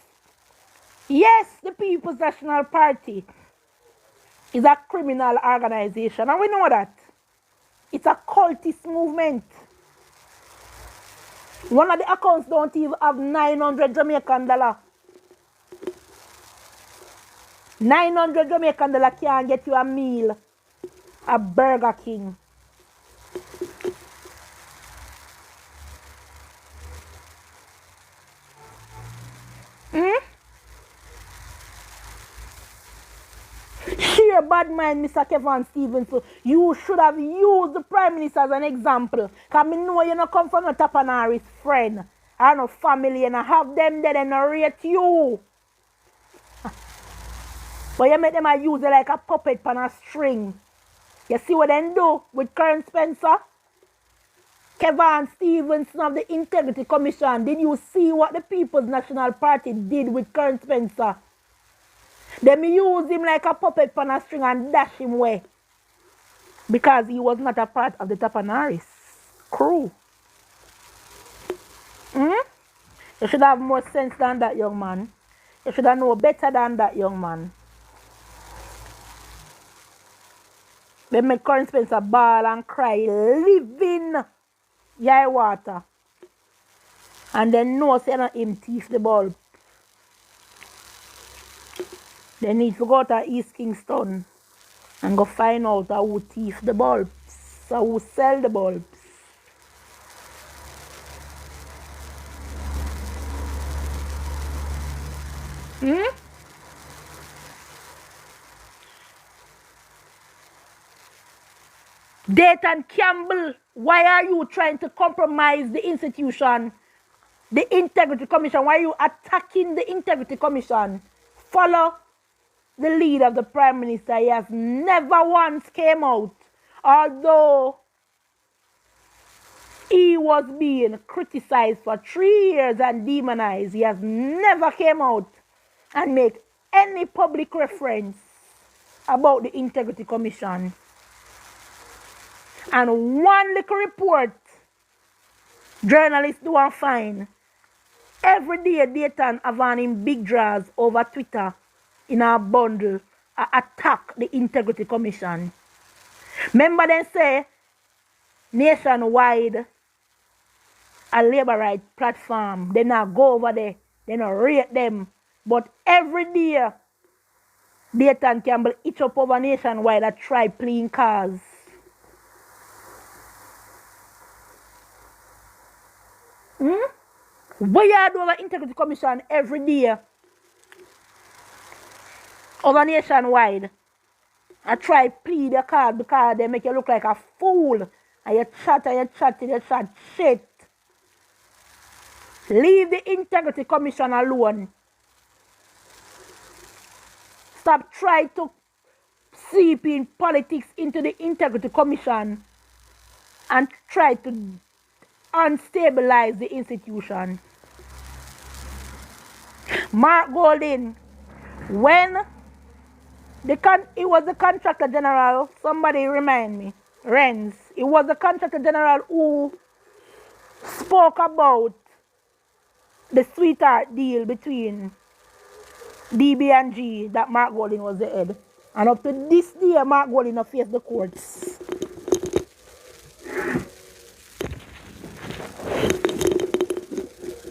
Yes, the People's National Party is a criminal organization, and we know that. It's a cultist movement. One of the accounts don't even have 900 Jamaican dollar. 900 Jamaican dollar can't get you a meal at Burger King. Sheer bad mind, Mr. Kevin Stevens. So you should have used the Prime Minister as an example. Because I know you don't come from a Tapanaris friend. I know family and I have them there and I rate you. But you make them use it like a puppet on a string. You see what they do with Karen Spencer? Kevin Stevenson of the Integrity Commission. Did you see what the People's National Party did with Karen Spencer? They use him like a puppet on a string and dash him away. Because he was not a part of the Tapanaris crew. You should have more sense than that, young man. You should have known better than that, young man. They make Karen Spencer bawl and cry, living yai water. And then no say not him thief the bulb. They need to go to East Kingston and go find out who thief the bulbs, or who sell the bulbs. Dayton Campbell, why are you trying to compromise the institution, the Integrity Commission? Why are you attacking the Integrity Commission? Follow the lead of the Prime Minister. He has never once came out Although he was being criticized for 3 years and demonized, he has never came out and make any public reference about the Integrity Commission. And one little report journalists do and find. Every day Dayton have on him big draws over Twitter in a bundle attack the Integrity Commission. Remember they say nationwide a labor rights platform. They not go over there. They not rate them. But every day Dayton Campbell itch up over nationwide a try playing cars. What you do over Integrity Commission every day over nationwide? I try plead your card because they make you look like a fool. And you chat and you chat and you chat shit. Leave the Integrity Commission alone. Stop trying to seep in politics into the Integrity Commission and try to unstabilize the institution. Mark Golding, when it was the contractor general, somebody remind me, Renz, it was the contractor general who spoke about the sweetheart deal between DB and G that Mark Golding was the head. And up to this day, Mark Golding has faced the courts.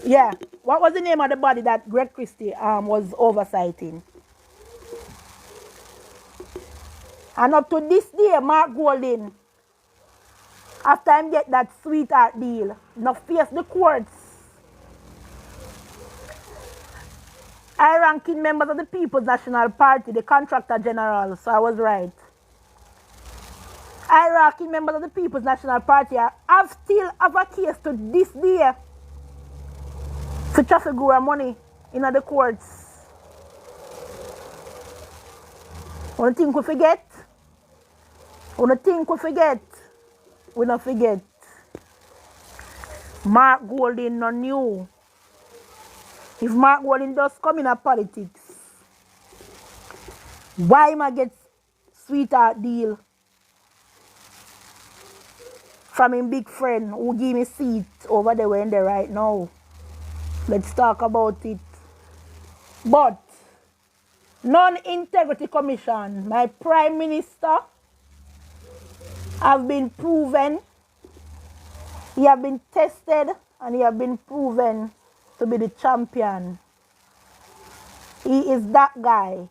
Yeah. What was the name of the body that Greg Christie was oversighting? And up to this day, Mark Golding, after him get that sweetheart deal, now face the courts. High-ranking members of the People's National Party, the contractor general, so I was right. High-ranking members of the People's National Party still have a case to this day for traffic money in the courts. One thing we forget? One thing we forget? We don't forget. Mark Golding no new. If Mark Golding does come in politics, why am I get sweetheart deal from him big friend who give me seat over there when they're right now? Let's talk about it. But non-integrity commission, my prime minister have been proven, he have been tested and he have been proven to be the champion. He is that guy.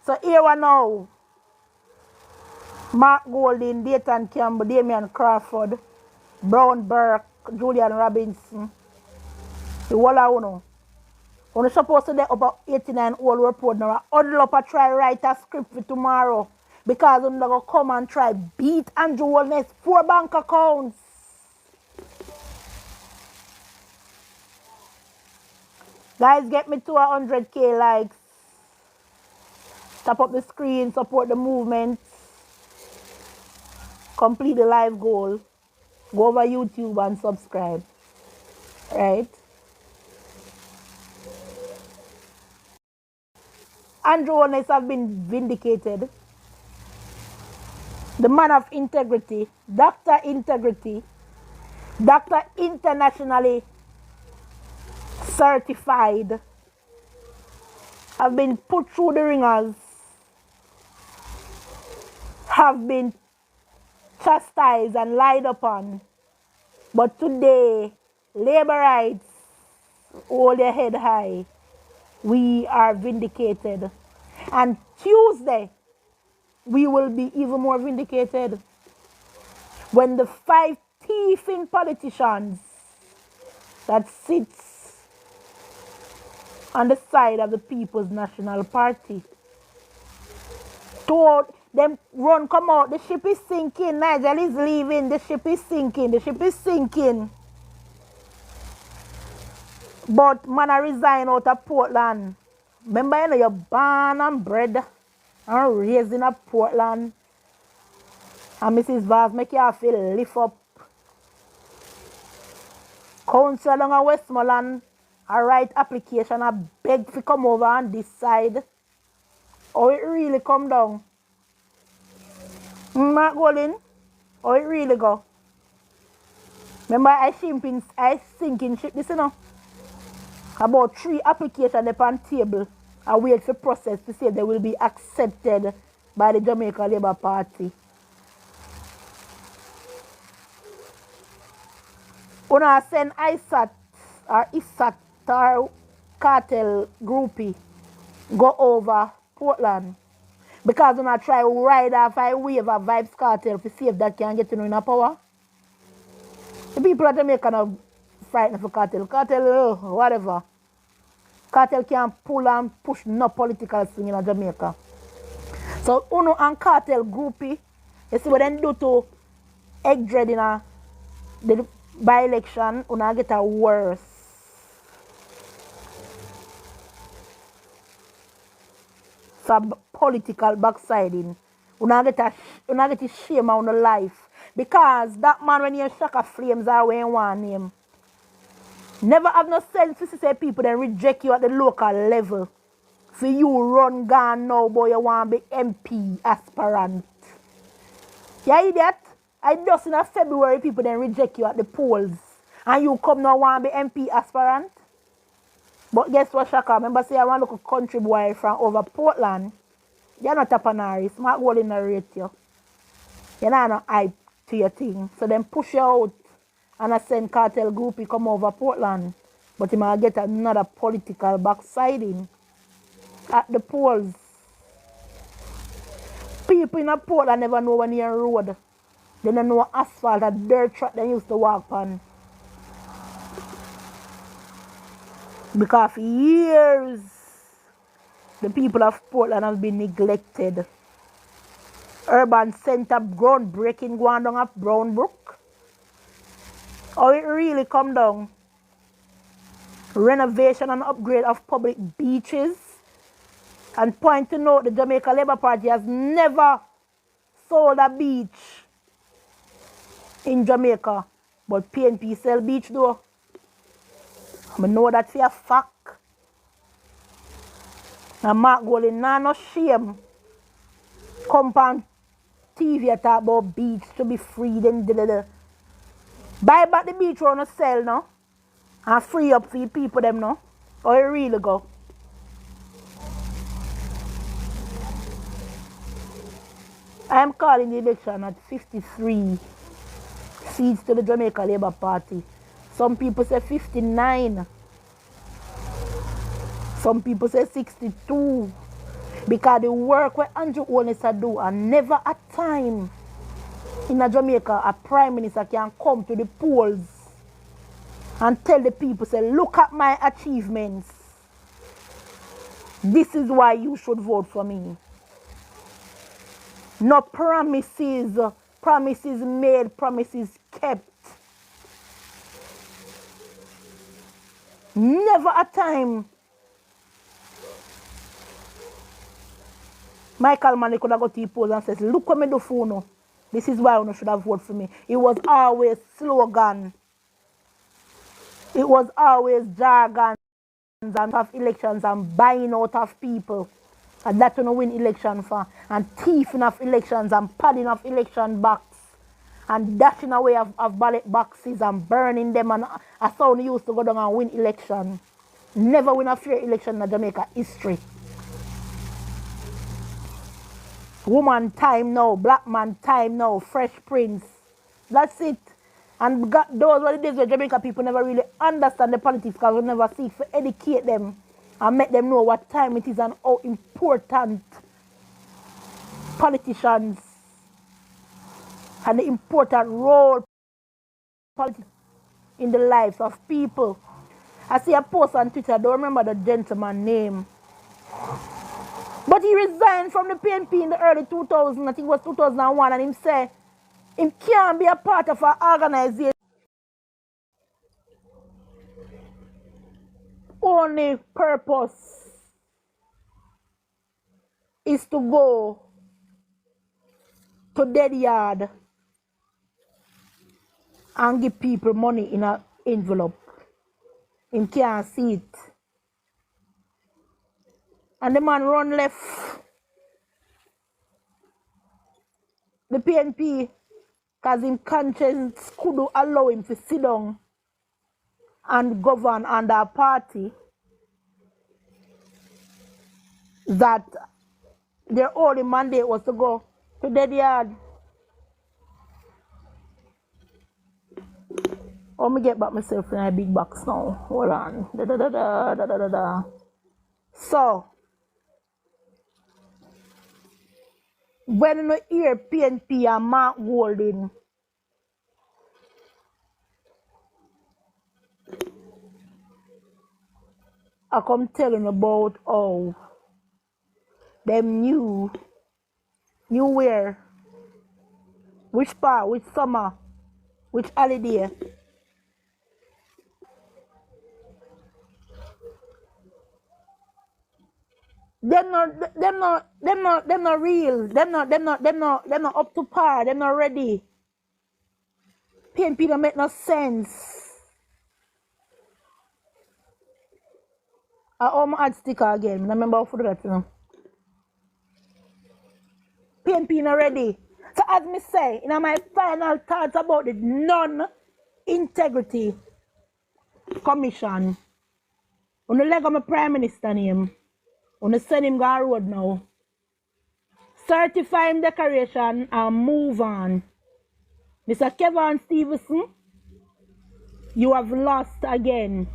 So here we now. Mark Golding, Dayton Campbell, Damian Crawford, Brown Burke, Julian Robinson. The whole of you. When you're supposed to get about 89 old report now, huddle up and try write a script for tomorrow. Because you're going to come and try beat Andrew HOLNESS 4 bank accounts. Guys, get me to 100k likes. Tap up the screen, support the movement. Complete the live goal. Go over YouTube and subscribe. Right? Andrew HOLNESS have been vindicated. The man of integrity, Dr. Integrity, Dr. Internationally certified, have been put through the ringers, have been chastised and lied upon. But today, labor rights hold their head high. We are vindicated. And Tuesday, we will be even more vindicated when the 5 thieving politicians that sits on the side of the People's National Party told them, run, come out, the ship is sinking, Nigel is leaving, the ship is sinking, the ship is sinking. But man, I resign out of Portland. Remember, you know, you're born and bred and raised in a Portland. And Mrs. Vaz make you feel lift up. Council along Westmoreland, a write application, I beg to come over and decide how it really come down. Mark Golden, how it really go. Remember I sinking ship this, you know. About 3 applications upon table. I wait for process to see if they will be accepted by the Jamaica Labour Party. Una send ISAT or ISAT or cartel groupie go over Portland. Because when I try to ride off I wave a Vibes cartel to see if that can get in power. The people of Jamaica are frightened for cartel. Cartel, whatever. Cartel can pull and push no political thing in Jamaica. So Uno and cartel groupie, you see what they do to egg dread in the by-election, Uno get a worse. For political backsliding. Uno get a shame on the life. Because that man when you shock a flames are when you want him. Never have no sense to say people then reject you at the local level. For you run gone now, boy, you want to be MP aspirant. You idiot? I just in February people then reject you at the polls. And you come now want to be MP aspirant? But guess what, Shaka? Remember say I want to look a country boy from over Portland. You're not a panari. Smart goal in the rate you. You're not no hype to your thing. So then push you out. And I send cartel groupie come over Portland. But you might get another political backsliding at the polls. People in Portland never know when you're on road. They don't know asphalt, a dirt track they used to walk on. Because for years, the people of Portland have been neglected. Urban center groundbreaking going down at Brownbrook. How it really come down? Renovation and upgrade of public beaches. And point to note, the Jamaica Labour Party has never sold a beach in Jamaica. But PNP sell beach though. I know that for a fact. And Mark Golden, no shame. Come on TV talk about beach to be free. Then buy back the beach on sell now. And free up for the people them now. Or you really go. I am calling the election at 53 seats to the Jamaica Labour Party. Some people say 59. Some people say 62. Because the work where Andrew Holness do, and never a time in a Jamaica a prime minister can come to the polls and tell the people, say, look at my achievements. This is why you should vote for me. No promises, promises made, promises kept. Never a time. Michael Manley could have got to the polls and says, look what me do for you. This is why you should have voted for me. It was always slogan. It was always jargon and of elections and buying out of people. And that you win election for. And thieving of elections and padding of election box. And dashing away of ballot boxes and burning them. And as how they used to go down and win election. Never win a fair election in Jamaica history. Woman time now, black man time now, Fresh Prince. That's it. And those were the days where Jamaica people never really understand the politics because we never seek to educate them and make them know what time it is and how important politicians and the important role politics in the lives of people. I see a post on Twitter, I don't remember the gentleman's name. But he resigned from the PNP in the early 2000s, I think it was 2001, and he said he can't be a part of an organization. Only purpose is to go to dead yard and give people money in an envelope. Him can't see it. And the man run left the PNP because his conscience could allow him to sit down and govern under a party that their only mandate was to go to dead yard. Oh, me get back myself in a big box now. Hold on. So, when you hear PNP and Mark Golding, I come telling about how them knew where, which part, which summer, which holiday. Them not real. Them not up to par. Them not ready. PNP don't make no sense. I add sticker again. I remember how to do that, you know. PNP not ready. So as me say, in my final thoughts about the non-integrity commission, when the leg of my prime minister name, when the send him go on road now, certify him decoration and move on. Mr. Kevin Stevenson, you have lost again.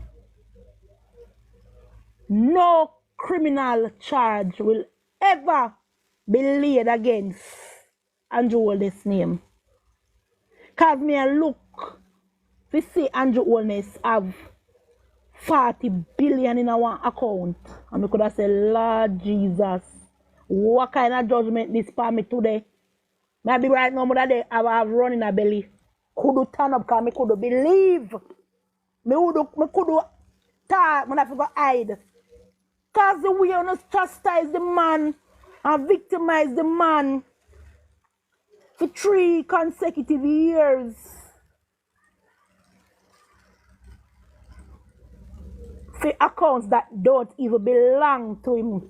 No criminal charge will ever be laid against Andrew Holness name. Cause me a look, we see Andrew Holness have 40 billion in our account. And we could have said, Lord Jesus, what kind of judgment this for me today? Maybe right now, I have run in a belly. Could turn up because I could believe. Me could talk when I forgot hide. Because the way you chastise the man and victimize the man for 3 consecutive years. For accounts that don't even belong to him.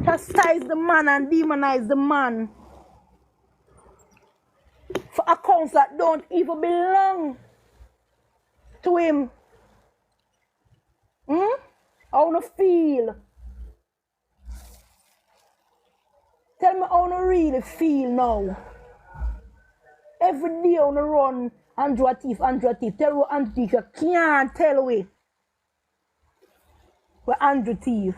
Chastise the man and demonize the man for accounts that don't even belong to him. How you feel? Tell me how you really feel now. Every day you run Andrew a thief. Tell me Andrew thief. You can't tell me where Andrew thief.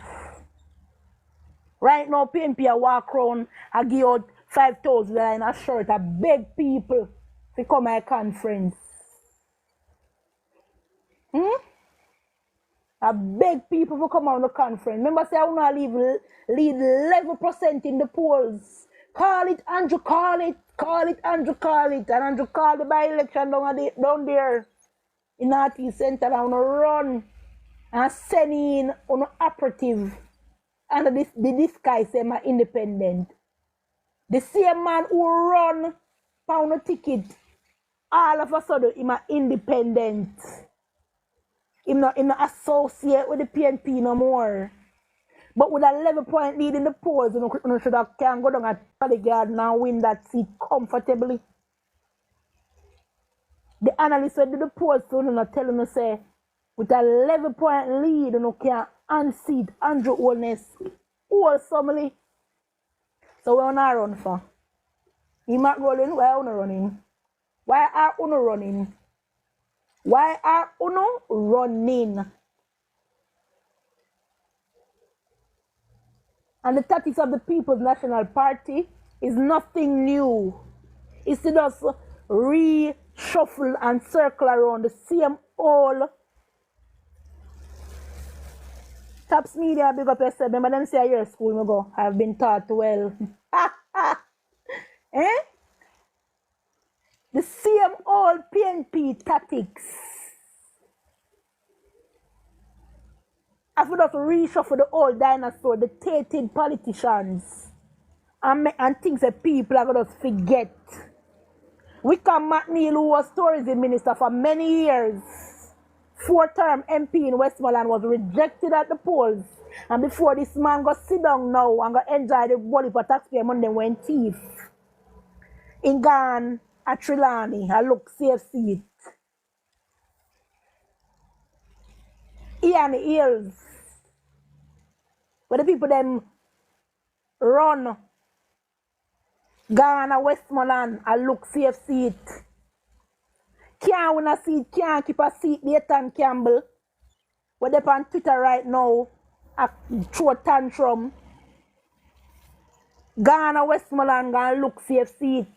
Right now, PNP a walk around, I give out 5,000 in a shirt. I beg people to come to my conference. I beg people to come on the conference. Remember, say I want to lead 11% in the polls. Call it, Andrew, call it. Call it, Andrew, call it. And Andrew called the by-election down there in Northeast Center. I want to run and send in on an operative. And the disguise say I'm independent. The same man who run pound a ticket, all of a sudden he's independent. He's not associate with the PNP no more. But with a 11-point lead in the polls, you should have can go down at the garden and win that seat comfortably. The analysts who do the polls so you not telling you say with a 11-point lead you can unseat Andrew Holness wholesomely. So we're not run for. He not rolling, why are you running? Why are you running? Why are you running? And the tactics of the People's National Party is nothing new. It's to just reshuffle and circle around the same old. Taps Media, big up yourself. Remember them say at your school, me go. I've been taught well. Eh? The same old PNP tactics. I feel just reshuffle the old dinosaur, the tainted politicians, and things that people are going to forget. Wickham McNeil, who was tourism minister for many years, 4-term MP in Westmoreland, was rejected at the polls. And before this man go sit down now and go enjoy the body for taxpayer money, them went thief. In Ghana, at Trilani, I look safe seat. Here on the hills, where the people them run, Ghana, Westmoreland, I look safe seat. Can't win a seat, can't keep a seat, Nathan Campbell. Where they on Twitter right now, I throw a tantrum. Ghana, Westmoreland, gonna look safe seat.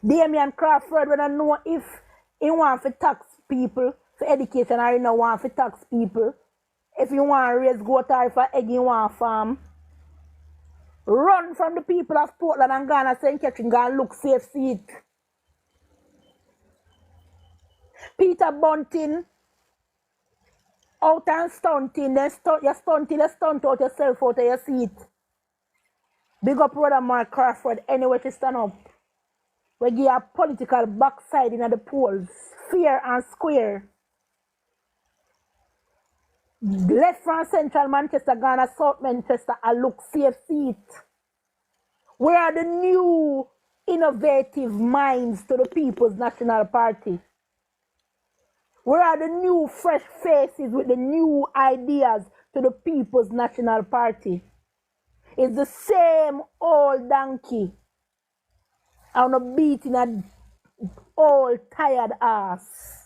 Damian Crawford, when I know if he want to tax people for education, or he don't want to tax people. If you want to raise goat or if egg you want to farm, run from the people of Portland and Ghana, St. Catherine, gonna look safe seat. Peter Bunting, out and stunting, then you stunt out yourself out of your seat. Big up brother Mark Crawford, anyway to stand up. We give a political backsliding at the polls, fair and square. Left from Central Manchester, Ghana, South Manchester, I look safe seat. Where are the new innovative minds to the People's National Party? Where are the new fresh faces with the new ideas to the People's National Party? It's the same old donkey on a beating an old tired ass.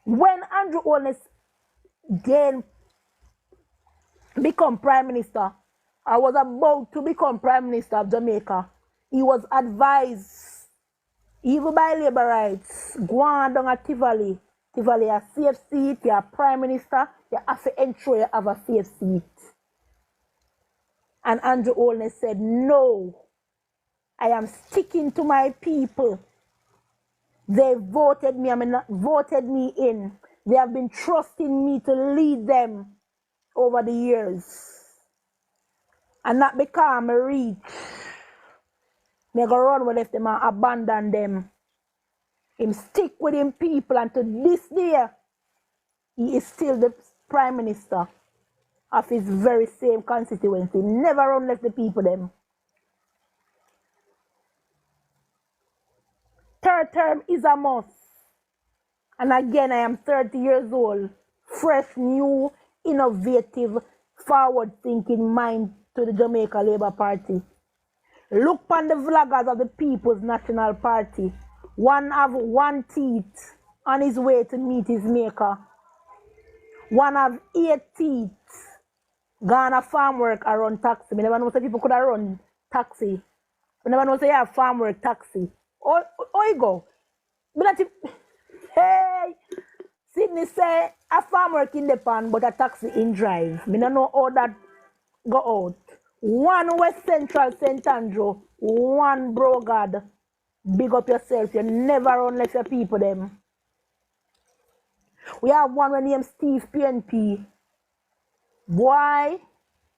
When Andrew Holness then become Prime Minister, I was about to become Prime Minister of Jamaica, he was advised, even by labor rights, go on down at Tivoli. Tivoli a safe seat, you're a Prime Minister, you have to ensure you have a safe seat. And Andrew Holness said, no, I am sticking to my people. They voted me, voted me in. They have been trusting me to lead them over the years. And not because I reach. Me go run with them and abandon them. Him stick with him people, and to this day, he is still the Prime Minister of his very same constituency. Never run left the people them. Third term is a must. And again, I am 30 years old. Fresh, new, innovative, forward-thinking mind to the Jamaica Labour Party. Look upon the vloggers of the People's National Party. One have one teeth on his way to meet his maker. One have 8 teeth. Ghana farm work or run taxi. I never know say people could have run taxi. I never know say you have farm work taxi. Oh you go. But hey, Sydney say a farm work in the pan but a taxi in drive. I don't know how that go out. One West Central St. Andrew, one Brogard. Big up yourself. You never run left your people them. We have one named Steve PNP. Boy,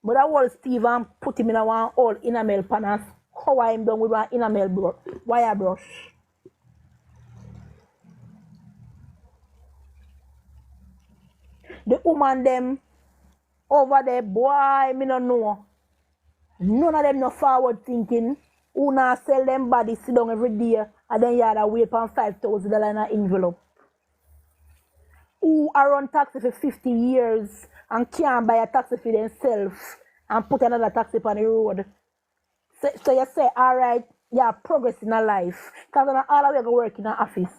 but I was Steve and put him in a one old enamel pan and cover him down with one enamel wire brush. The woman them over there, boy, me no know. None of them no forward thinking. Who not sell them body sit down every day and then you had to wait for $5,000 in an envelope. Who are run taxi for 50 years and can't buy a taxi for themselves and put another taxi on the road. So you say, all right, you have progress in your life. Because all of you go work in an office.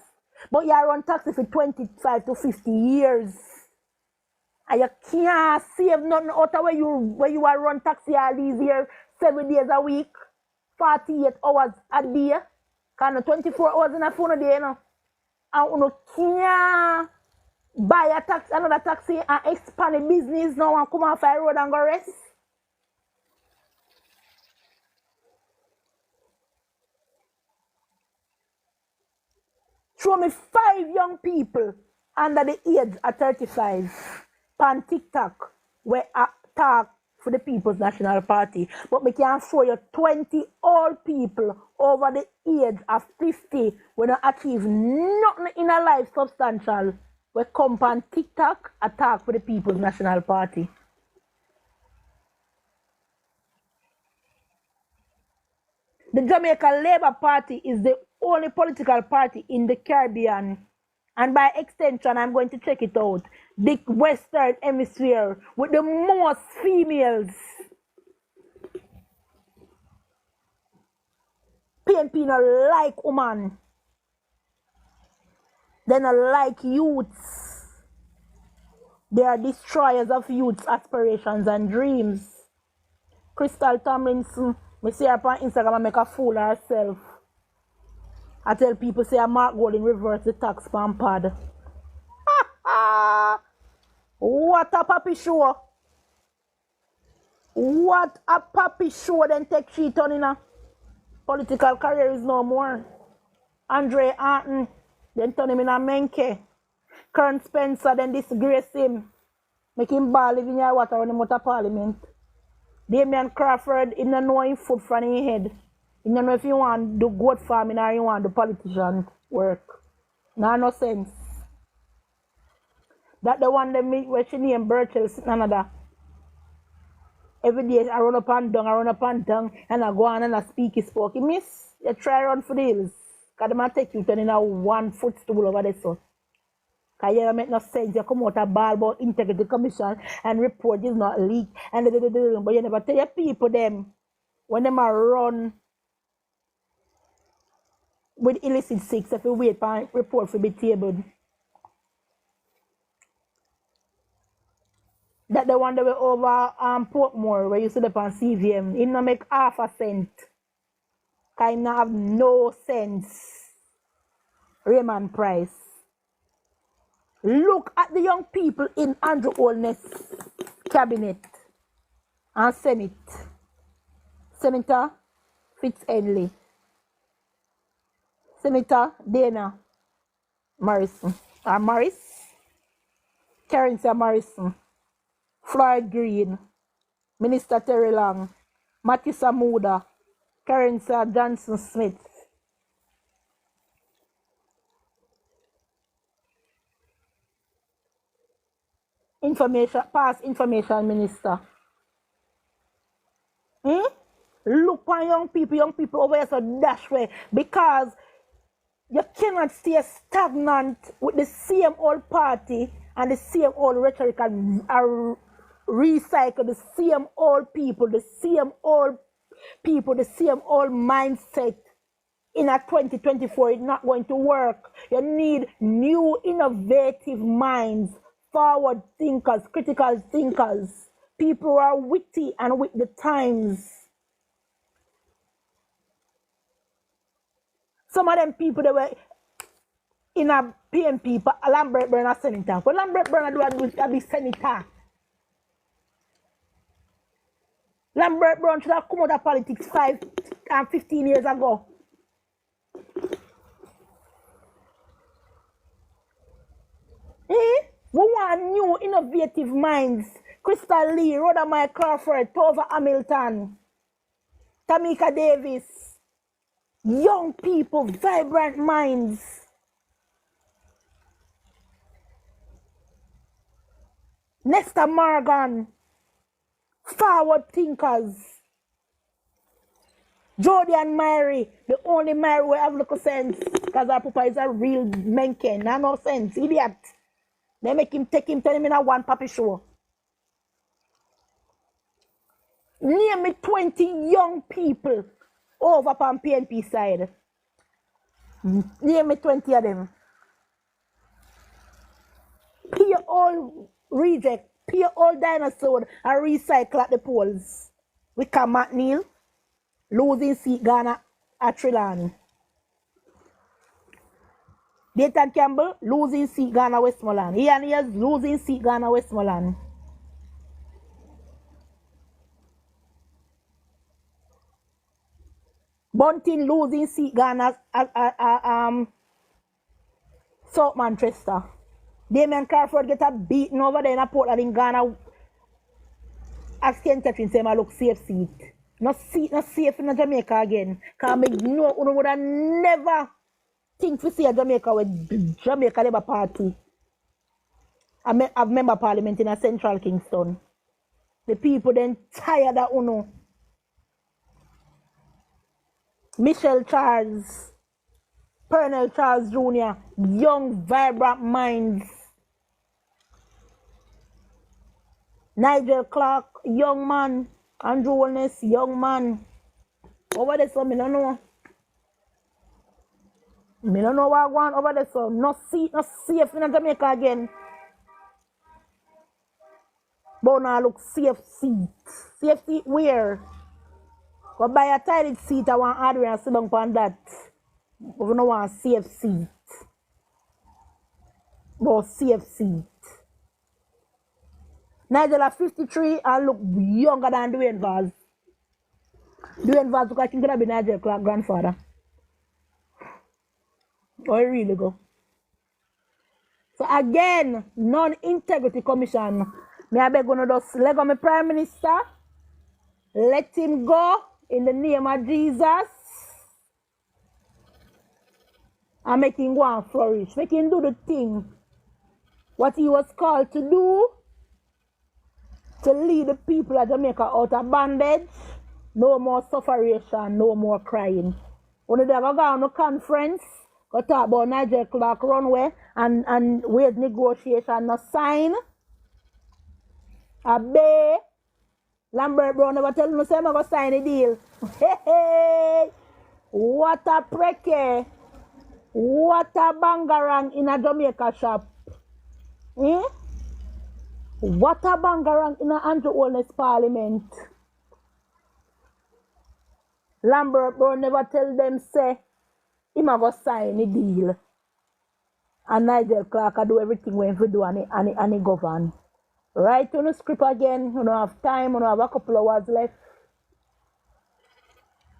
But you run taxi for 25 to 50 years. And you can't save nothing out of where you are run taxi all these years, 7 days a week, 48 hours a day. Because 24 hours in a phone a day, you know. And you can't buy a taxi, another taxi and expand the business now and come off the road and go rest. Show me 5 young people under the age of 35 on TikTok where I talk for the People's National Party. But we can show you 20 old people over the age of 50 when they achieve nothing in a life substantial. We come on TikTok attack for the People's National Party. The Jamaica Labour Party is the only political party in the Caribbean, and by extension, I'm going to check it out, the Western Hemisphere with the most females. PNP no like women. They no like youths. They are destroyers of youths' aspirations and dreams. Crystal Tomlinson, me see her on Instagram and make a fool of herself. I tell people say Mark Golding reverse the tax pan pad. What a puppy show. What a puppy show then take sheet on in a political career is no more. Andre Anton, then turn him in a menke. Kern Spencer, then disgrace him. Make him ball living your water on the motor parliament. Damian Crawford, he don't know him foot from his head. He don't know if he want to do goat farming or he want to do politician work. No sense. That the one that meet where she named Birchell sitting another. Every day I run up and down, and I go on and I speak his spoke. Miss, you try run for the hills. Because they might take you turning a 1 footstool over there so. Because you don't make no sense. You come out a ball about integrity commission and report is not leaked. And but you never tell your people them when them are run with illicit six if you wait for report to be tabled. That the one that were over Portmore where you see the on CVM, it not make half a cent. Because it have no sense. Raymond Price. Look at the young people in Andrew Holness cabinet and Senate. Senator Fitz-Henley. Senator Dana Morrison. Morris. Terence Morrison. Floyd Green. Minister Terry Long. Matthew Samuda. Terence Johnson Smith. Past information minister. Look on young people over here so dash way because you cannot stay stagnant with the same old party and the same old rhetoric and recycle the same old people, the same old mindset. In a 2024, it's not going to work. You need new, innovative minds, forward thinkers, critical thinkers, people who are witty and with the times. Some of them people that were in a PNP, but Lambert Burner senator. But Lambert Burner do be senator. Lambert Brown should have come out of politics 5 and 15 years ago. We want new, innovative minds. Crystal Lee, Rhoda Mae Crawford, Tova Hamilton, Tamika Davis. Young people, vibrant minds. Nesta Morgan, forward thinkers. Jody and Mary, the only Mary who have little sense. Because our papa is a real menken. No sense, idiot. They make him take him, tell him in a one puppy show. Name me 20 young people over on PNP side. Name me 20 of them. Pure all reject, pure all dinosaur and recycle at the polls. We can McNeil, losing seat Ghana at Trelawney. Dayton Campbell, losing seat Ghana Westmoreland. Ian Ayers, losing seat Ghana Westmoreland. Bunting, losing seat Ghana South Manchester. Damien Crawford get a beaten over there in a Portland in Ghana. As Ken Catherine say, I look safe seat. Not safe in Jamaica again. Because I know you would have never think to see a Jamaica with Jamaica Labour Party. I've member parliament in a Central Kingston. The people then tired of Uno. Michelle Charles, Pernell Charles Jr., young, vibrant minds. Nigel Clark, young man. Andrew Holness, young man. Over there, so I don't know. I don't know what I want over there, so not safe in Jamaica again. But now look safe seat. Safe seat where? But buy a tired seat, I want hardware and sit down on that. But we don't want a safe seat. But safe seat. Nigel at 53 and look younger than Dwayne Vaz. Dwayne Vaz look like he could be Nigel Clark's grandfather. Or he really go. So again, non-integrity commission. Me I beg gonna just leg on my prime minister. Let him go in the name of Jesus. And make him go and flourish. Make him do the thing. What he was called to do. To lead the people of Jamaica out of bondage. No more sufferation, no more crying. When they go on a conference, go talk about Nigel Clark runway and wait negotiation no sign. A bay. Lambert Brown never tell me say I'm going to sign a deal. Hey, what a preke. What a bangarang in a Jamaica shop. Eh? What a bangarang in a Andrew Holness parliament. Lambert Brown never tell them say him a go sign a deal. And Nigel Clark a do everything when he do and he govern. Write on the script again. You don't have time. You don't have a couple of hours left.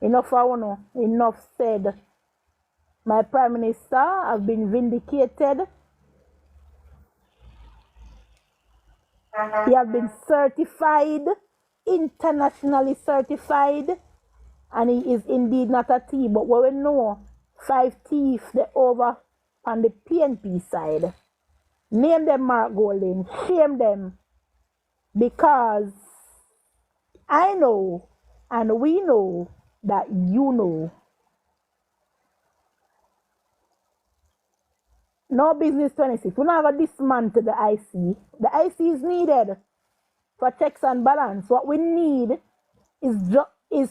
Enough for you. Enough said. My Prime Minister have been vindicated. He have been certified, internationally certified, and he is indeed not a thief. But what we know, 5 thieves they over on the PNP side. Name them Mark Golding, shame them, because I know and we know that you know. No business 26. We're not going to dismantle the IC. The IC is needed for checks and balance. What we need is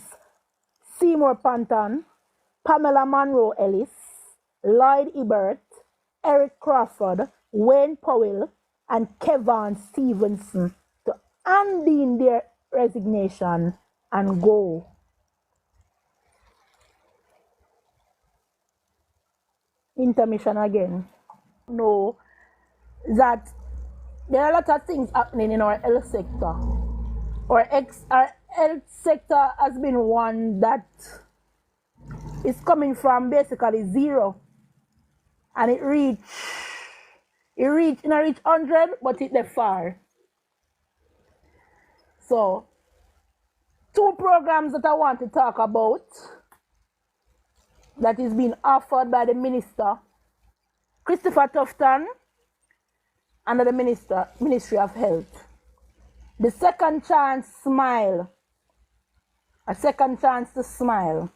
Seymour Panton, Pamela Monroe Ellis, Lloyd Ebert, Eric Crawford, Wayne Powell, and Kevin Stevenson to hand in their resignation and go. Intermission again. Know that there are a lot of things happening in our health sector. Our health sector has been one that is coming from basically zero, and it reach 100, but it left far. So 2 programs that I want to talk about that is being offered by the minister Christopher Tufton under the Ministry of Health. The second chance smile. A second chance to smile.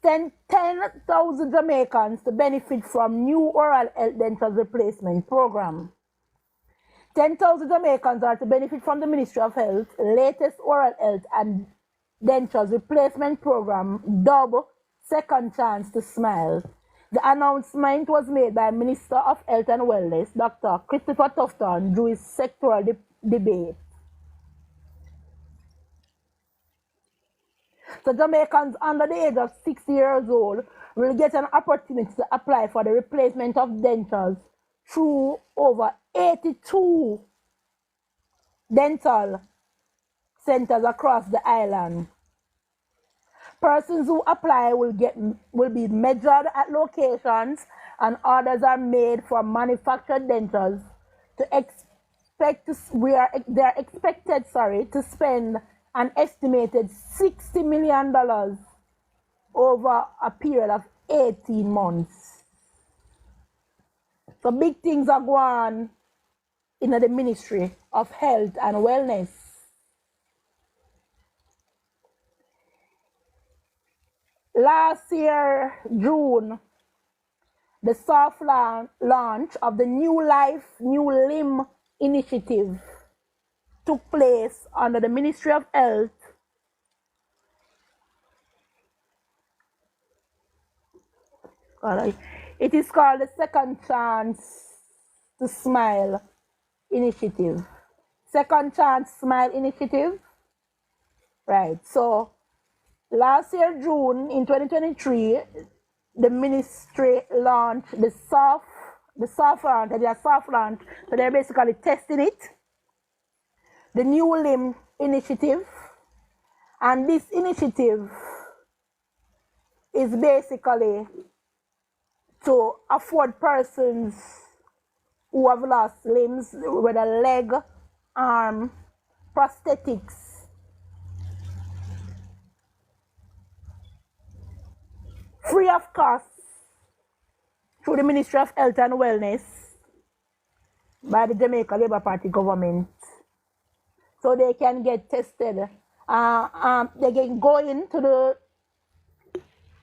10,000 Jamaicans to benefit from new oral health dentures replacement program. 10,000 Jamaicans are to benefit from the Ministry of Health latest oral health and dentures replacement program, dubbed Second Chance to Smile. The announcement was made by Minister of Health and Wellness, Dr. Christopher Tufton, during sectoral debate. So Jamaicans under the age of 60 years old will get an opportunity to apply for the replacement of dentures through over 82 dental centers across the island. Persons who apply will be measured at locations and orders are made for manufactured dentures they're expected to spend an estimated $60 million over a period of 18 months. So big things are going on in the Ministry of Health and Wellness. Last year, June, the soft launch of the New Life, New Limb initiative took place under the Ministry of Health It is called the Second Chance to Smile Initiative. Second Chance Smile Initiative. Right. So last year, June in 2023, the ministry launched the soft launch. So they're basically testing it. The New Limb Initiative. And this initiative is basically to afford persons who have lost limbs, whether leg, arm, prosthetics, free of cost through the Ministry of Health and Wellness by the Jamaica Labour Party government. So they can get tested. They can go into the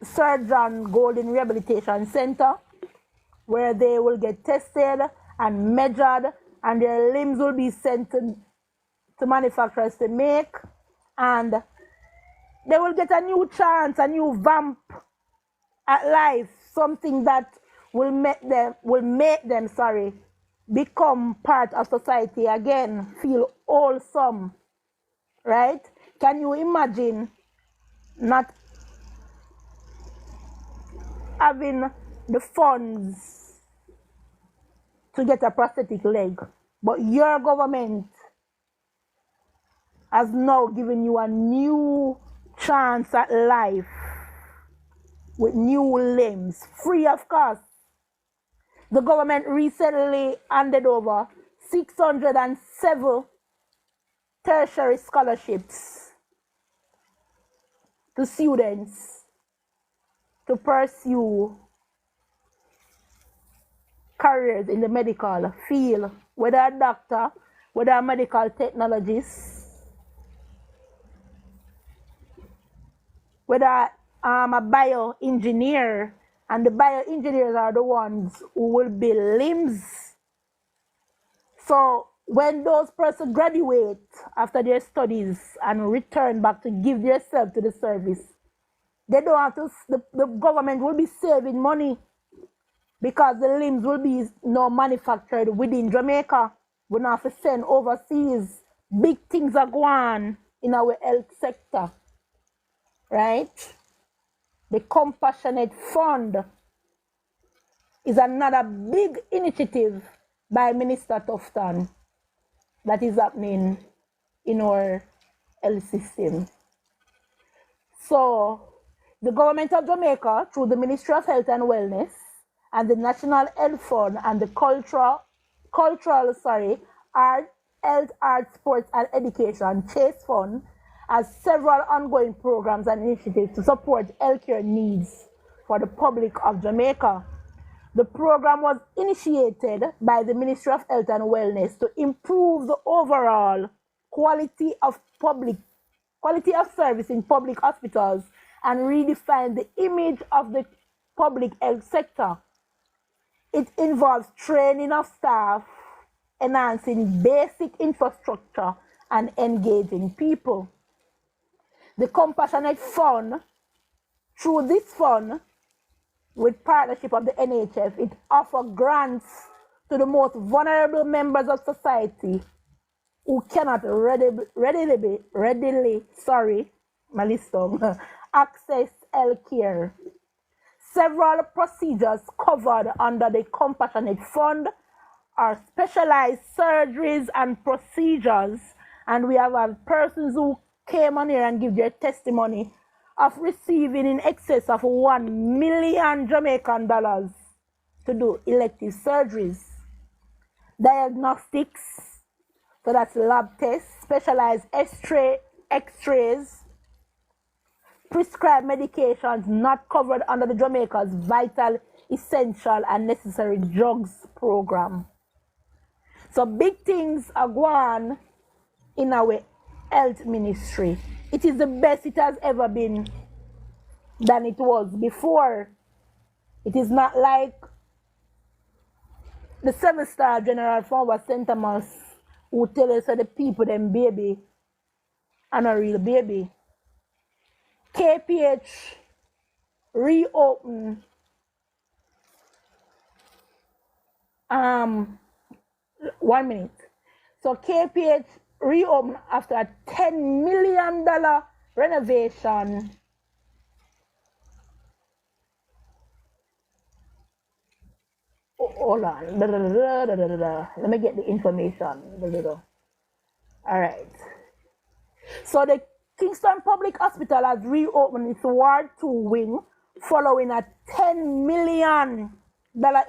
Surgeon Golden Rehabilitation Center where they will get tested and measured, and their limbs will be sent to manufacturers to make, and they will get a new chance, a new vamp at life, something that will make them become part of society again, feel wholesome, right? Can you imagine not having the funds to get a prosthetic leg, but your government has now given you a new chance at life with new limbs, free of cost? The government recently handed over 607 tertiary scholarships to students to pursue careers in the medical field, whether a doctor, whether a medical technologist, whether a bioengineer, and the bioengineers are the ones who will build limbs. So when those persons graduate after their studies and return back to give themselves to the service, they don't have to, the government will be saving money because the limbs will be now manufactured within Jamaica. We don't have to send overseas. Big things are going on in our health sector, right? The Compassionate Fund is another big initiative by Minister Tufton that is happening in our health system. So the government of Jamaica, through the Ministry of Health and Wellness and the National Health Fund and the Cultural Health, Arts, Sports and Education Chase Fund, has several ongoing programs and initiatives to support healthcare needs for the public of Jamaica. The program was initiated by the Ministry of Health and Wellness to improve the overall quality of service in public hospitals and redefine the image of the public health sector. It involves training of staff, enhancing basic infrastructure, and engaging people. The Compassionate Fund, through this fund, with partnership of the NHF, it offers grants to the most vulnerable members of society who cannot readily access health care. Several procedures covered under the Compassionate Fund are specialized surgeries and procedures, and we have had persons who came on here and give their testimony of receiving in excess of $1 million Jamaican dollars to do elective surgeries, diagnostics, so that's lab tests, specialized x-rays, prescribed medications not covered under the Jamaica's Vital, Essential and Necessary Drugs program. So big things are going in our health ministry. It is the best it has ever been than it was before. It is not like the 7-star general from our St. Thomas who tell us that the people them baby and a real baby. KPH reopen 1 minute. So KPH reopened after a $10 million renovation. Hold on. Let me get the information. All right. So the Kingston Public Hospital has reopened its Ward 2 wing following a $10 million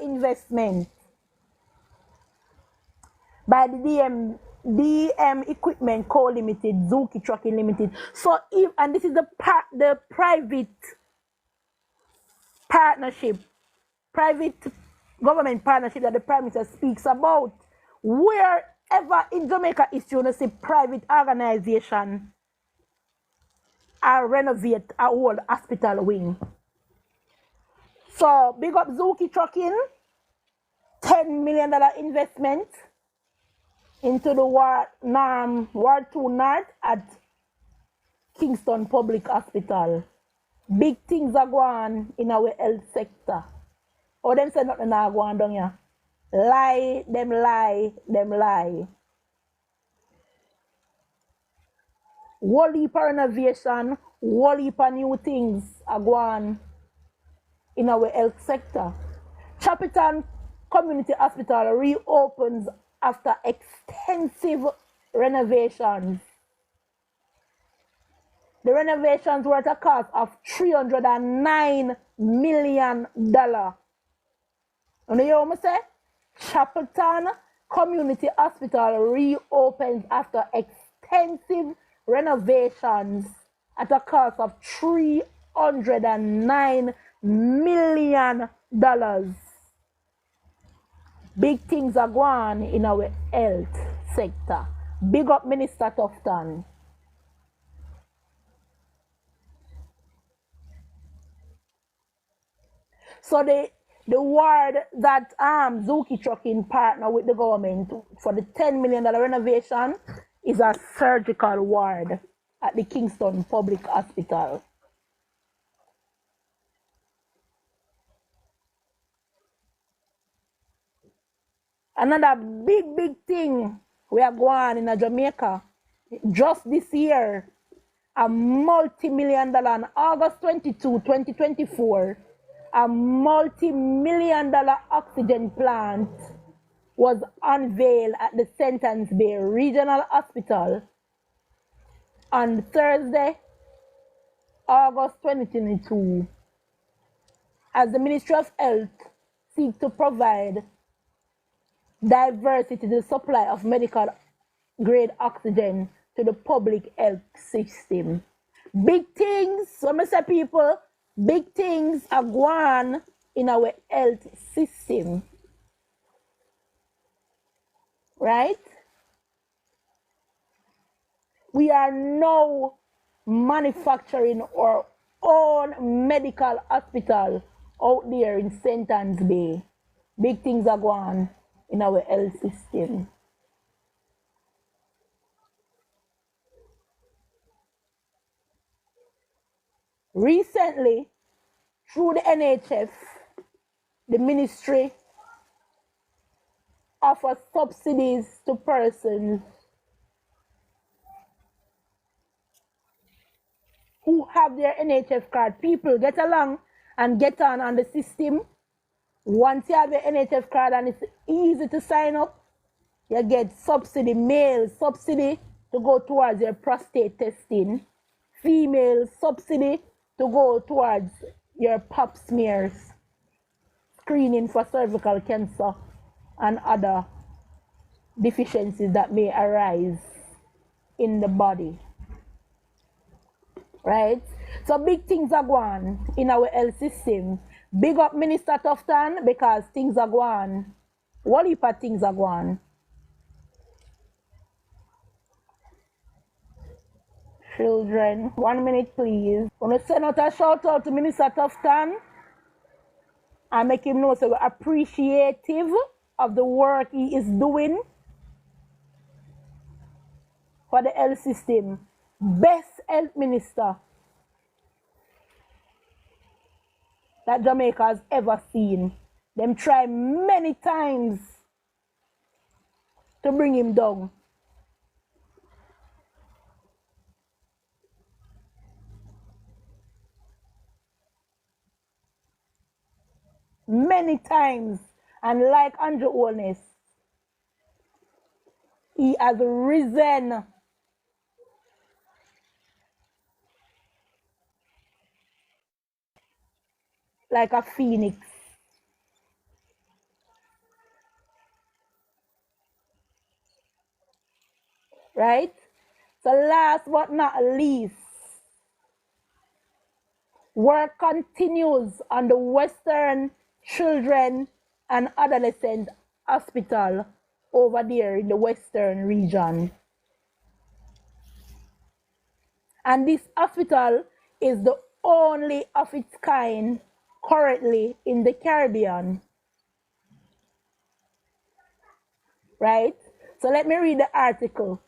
investment by the DM Equipment Co. Limited, Zuki Trucking Limited. So and this is the private partnership, private government partnership that the Prime Minister speaks about. Wherever in Jamaica is you see private organization are renovate a whole hospital wing. So big up Zuki Trucking, $10 million investment into the Ward 2 North at Kingston Public Hospital. Big things are going in our health sector. Oh, them say nothing now going down here. Lie, them lie, them lie. Whole heap of renovation, whole heap of new things are going in our health sector. Chapitan Community Hospital reopens after extensive renovations. The renovations were at a cost of $309 million. You know what I say? Chapitan Community Hospital reopens after extensive renovations at a cost of $309 million. Big things are going in our health sector. Big up Minister Tufton. So the ward that Zuki Trucking partner with the government for the $10 million renovation is a surgical ward at the Kingston Public Hospital. Another big thing we are going in Jamaica just this year, a multi-million dollar on August 22, 2024, a multi-million dollar oxygen plant was unveiled at the Sentence Bay Regional Hospital on Thursday, August 2022, as the Ministry of Health seeks to provide diversity to the supply of medical grade oxygen to the public health system. Big things, when I say people, big things are going in our health system. Right? We are now manufacturing our own medical hospital out there in St. Anne's Bay. Big things are going in our health system. Recently, through the NHF, the ministry offers subsidies to persons who have their NHF card. People get along and get on the system. Once you have your NHF card and it's easy to sign up, you get subsidy, male subsidy to go towards your prostate testing, female subsidy to go towards your pap smears, screening for cervical cancer and other deficiencies that may arise in the body. Right? So big things are going in our health system. Big up Minister Tufton because things are going. What heap of things are going? Children, 1 minute please. I want to send out a shout out to Minister Tufton and make him know so we're appreciative of the work he is doing for the health system. Best health minister that Jamaica has ever seen. Them try many times to bring him down. Many times. And like Andrew Holness, he has risen like a phoenix. Right? So last but not least, work continues on the Western Children and Adolescent Hospital over there in the Western region. And this hospital is the only of its kind currently in the Caribbean. Right? So let me read the article.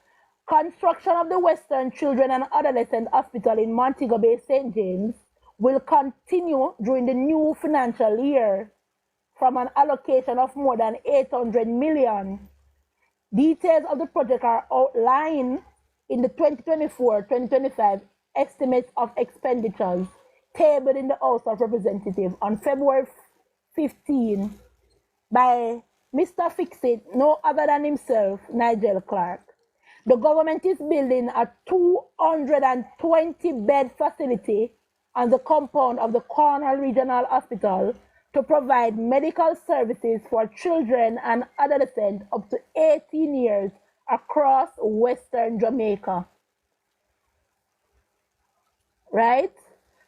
Construction of the Western Children and Adolescent Hospital in Montego Bay, St. James will continue during the new financial year from an allocation of more than 800 million. Details of the project are outlined in the 2024-2025 estimates of expenditures tabled in the House of Representatives on February 15 by Mr. Fix-It, no other than himself, Nigel Clark. The government is building a 220-bed facility on the compound of the Cornwall Regional Hospital to provide medical services for children and adolescents up to 18 years across Western Jamaica. Right?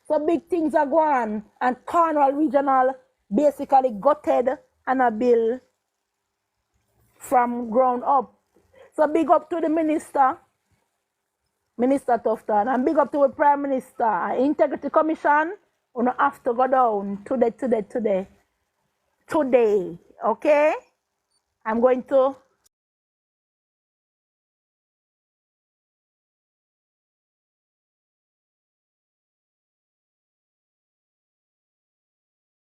So big things are going on, and Cornwall Regional basically gutted and a bill from ground up. So big up to the Minister Tufton, and big up to the Prime Minister. Integrity Commission, we don't have to go down today. Okay? I'm going to